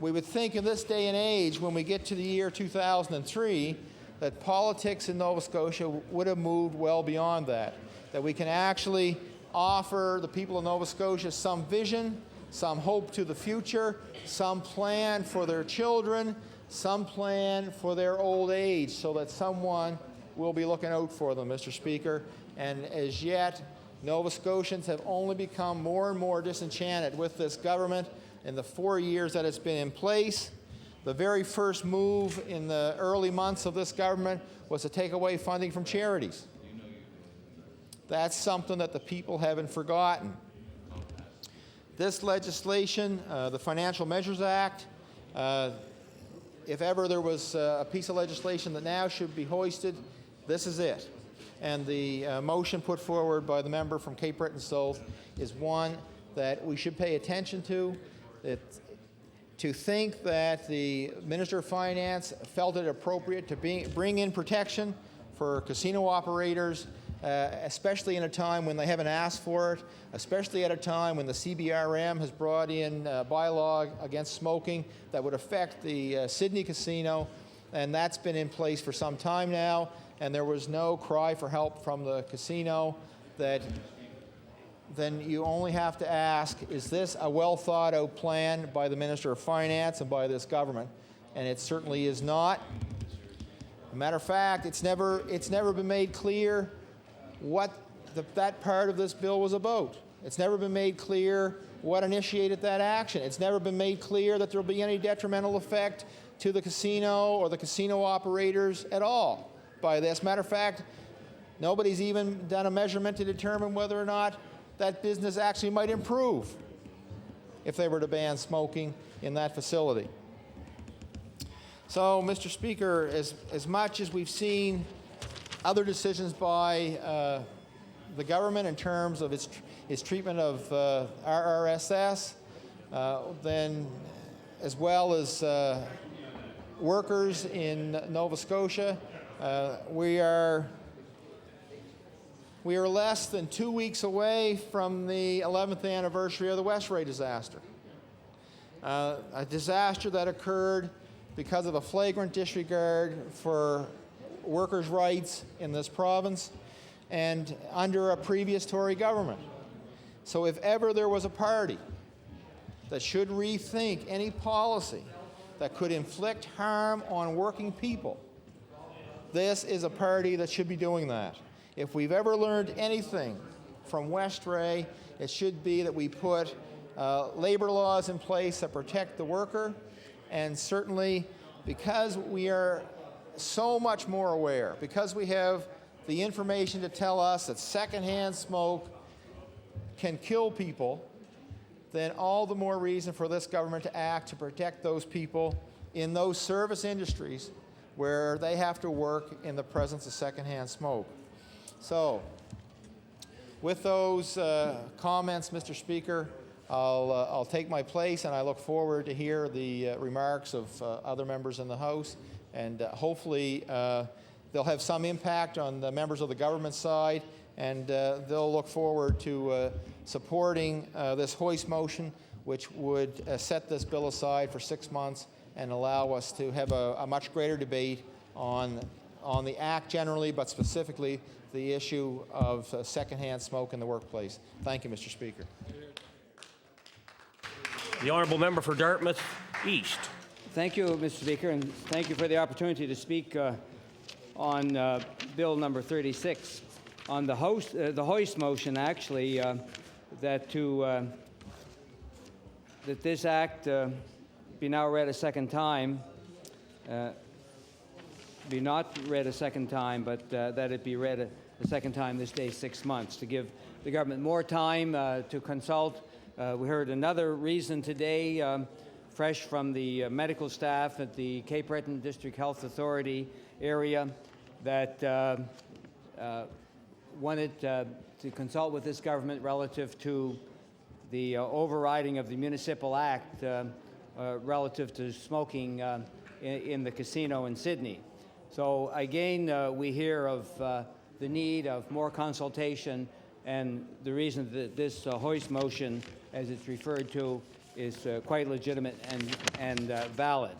day and age, when we get to the year 2003, that politics in Nova Scotia would have moved well beyond that. That we can actually offer the people of Nova Scotia some vision, some hope to the future, some plan for their children, some plan for their old age, so that someone will be looking out for them, Mr. Speaker. And as yet, Nova Scotians have only become more and more disenchanted with this government in the 4 years that it's been in place. The very first move in the early months of this government was to take away funding from charities. That's something that the people haven't forgotten. This legislation, the Financial Measures Act, if ever there was a piece of legislation that now should be hoisted, this is it. And the motion put forward by the member from Cape Breton South is one that we should pay attention to. To think that the Minister of Finance felt it appropriate to bring in protection for casino operators, especially in a time when they haven't asked for it, especially at a time when the CBRM has brought in a bylaw against smoking that would affect the Sydney casino, and that's been in place for some time now, and there was no cry for help from the casino. Then you only have to ask, is this a well-thought-out plan by the Minister of Finance and by this government? And it certainly is not. As a matter of fact, it's never been made clear what that part of this bill was about. It's never been made clear what initiated that action. It's never been made clear that there will be any detrimental effect to the casino or the casino operators at all by this. Matter of fact, nobody's even done a measurement to determine whether or not that business actually might improve if they were to ban smoking in that facility. So, Mr. Speaker, as much as we've seen other decisions by the government in terms of its treatment of RRSS, then as well as workers in Nova Scotia, we are less than 2 weeks away from the 11th anniversary of the Westray disaster. A disaster that occurred because of a flagrant disregard for workers' rights in this province and under a previous Tory government. So if ever there was a party that should rethink any policy that could inflict harm on working people, this is a party that should be doing that. If we've ever learned anything from Westray, it should be that we put labor laws in place that protect the worker, and certainly because we are so much more aware, because we have the information to tell us that secondhand smoke can kill people, then all the more reason for this government to act to protect those people in those service industries where they have to work in the presence of secondhand smoke. So, with those comments, Mr. Speaker, I'll take my place, and I look forward to hear the remarks of other members in the House, and hopefully they'll have some impact on the members of the government side, and they'll look forward to supporting this hoist motion, which would set this bill aside for 6 months and allow us to have a much greater debate on the Act generally, but specifically the issue of secondhand smoke in the workplace. Thank you, Mr. Speaker. The honourable member for Dartmouth East. Thank you, Mr. Speaker, and thank you for the opportunity to speak on Bill number 36. On the hoist motion, actually, that this Act be now read a second time, be not read a second time, but that it be read a second time this day, 6 months, to give the government more time to consult. We heard another reason today, fresh from the medical staff at the Cape Breton District Health Authority area, that wanted to consult with this government relative to the overriding of the Municipal Act relative to smoking in the casino in Sydney. So again, we hear of the need of more consultation, and the reason that this hoist motion, as it's referred to, is quite legitimate and valid.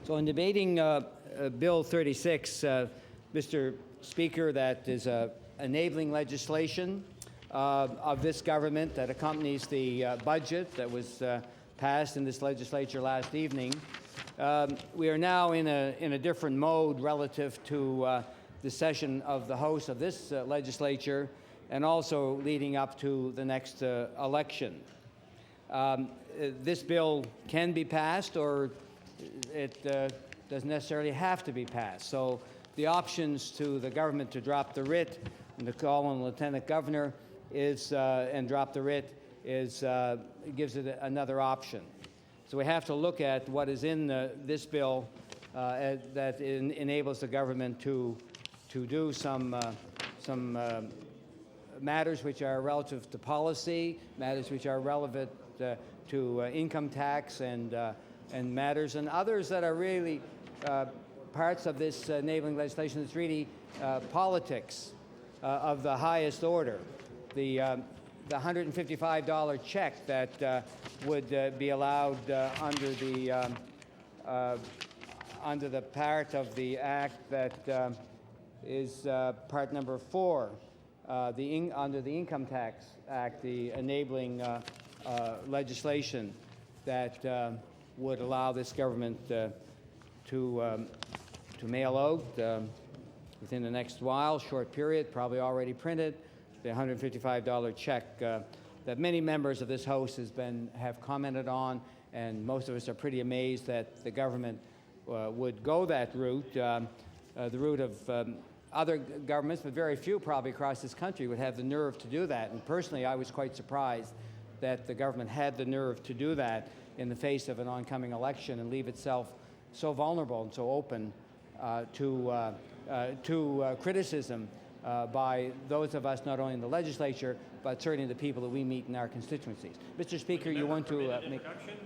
So in debating Bill 36, Mr. Speaker, that is enabling legislation of this government that accompanies the budget that was passed in this legislature last evening. We are now in a different mode relative to the session of the House of this legislature, and also leading up to the next election. This bill can be passed, or it doesn't necessarily have to be passed. So the options to the government to drop the writ and to call on the Lieutenant Governor is, and drop the writ is, gives it another option. So we have to look at what is in this bill that enables the government to do some matters which are relative to policy, matters which are relevant to income tax and matters, and others that are really parts of this enabling legislation that's really politics of the highest order. The $155 check that would be allowed under the part of the Act that is part number 4, under the Income Tax Act, the enabling legislation that would allow this government to mail out within the next while, short period, probably already printed, the $155 check that many members of this House have commented on, and most of us are pretty amazed that the government would go that route. The route of other governments, but very few probably across this country would have the nerve to do that. And personally, I was quite surprised that the government had the nerve to do that in the face of an oncoming election and leave itself so vulnerable and so open to criticism by those of us not only in the legislature, but certainly the people that we meet in our constituencies. Mr. Speaker, you want to make...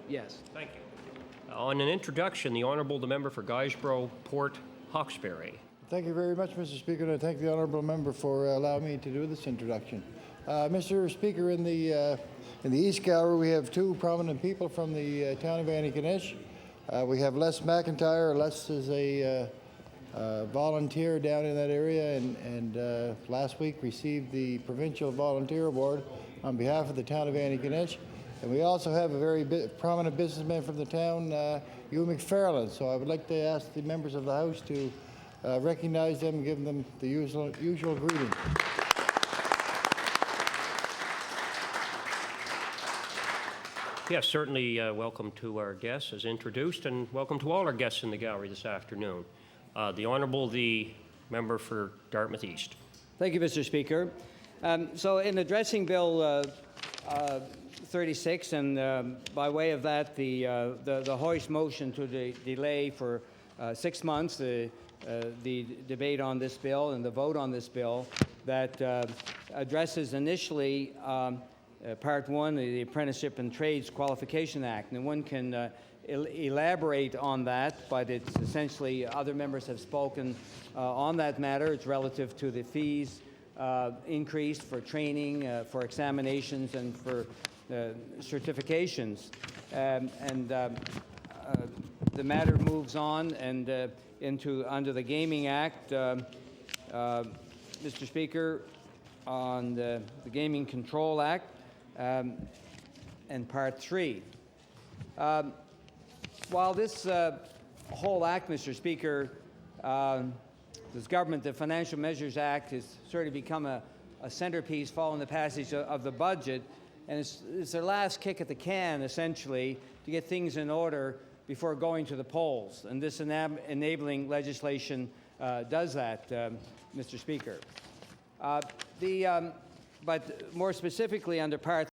Yes. Thank you. On an introduction, the Honourable the Member for Guysborough, Port Hawkesbury. Thank you very much, Mr. Speaker, and I thank the honourable member for allowing me to do this introduction. Mr. Speaker, in the East Gallery, we have two prominent people from the town of Antigonish. We have Les McIntyre. Les is a volunteer down in that area, and last week received the Provincial Volunteer Award on behalf of the town of Antigonish. And we also have a very prominent businessman from the town, Hugh McFarland. So I would like to ask the members of the House to recognize them and give them the usual greeting. Yes, certainly welcome to our guests as introduced, and welcome to all our guests in the gallery this afternoon. The Honourable the Member for Dartmouth East. Thank you, Mr. Speaker. So in addressing Bill 36, and by way of that, the hoist motion to delay for 6 months the debate on this bill and the vote on this bill that addresses initially Part 1, the Apprenticeship and Trades Qualification Act. And one can elaborate on that, but it's essentially other members have spoken on that matter. It's relative to the fees increased for training, for examinations, and for certifications. The matter moves on and under the Gaming Act, Mr. Speaker, on the Gaming Control Act and Part 3. While this whole act, Mr. Speaker, this government, the Financial Measures Act, has sort of become a centerpiece following the passage of the budget, and it's their last kick at the can, essentially, to get things in order before going to the polls. And this enabling legislation does that, Mr. Speaker. But more specifically under Part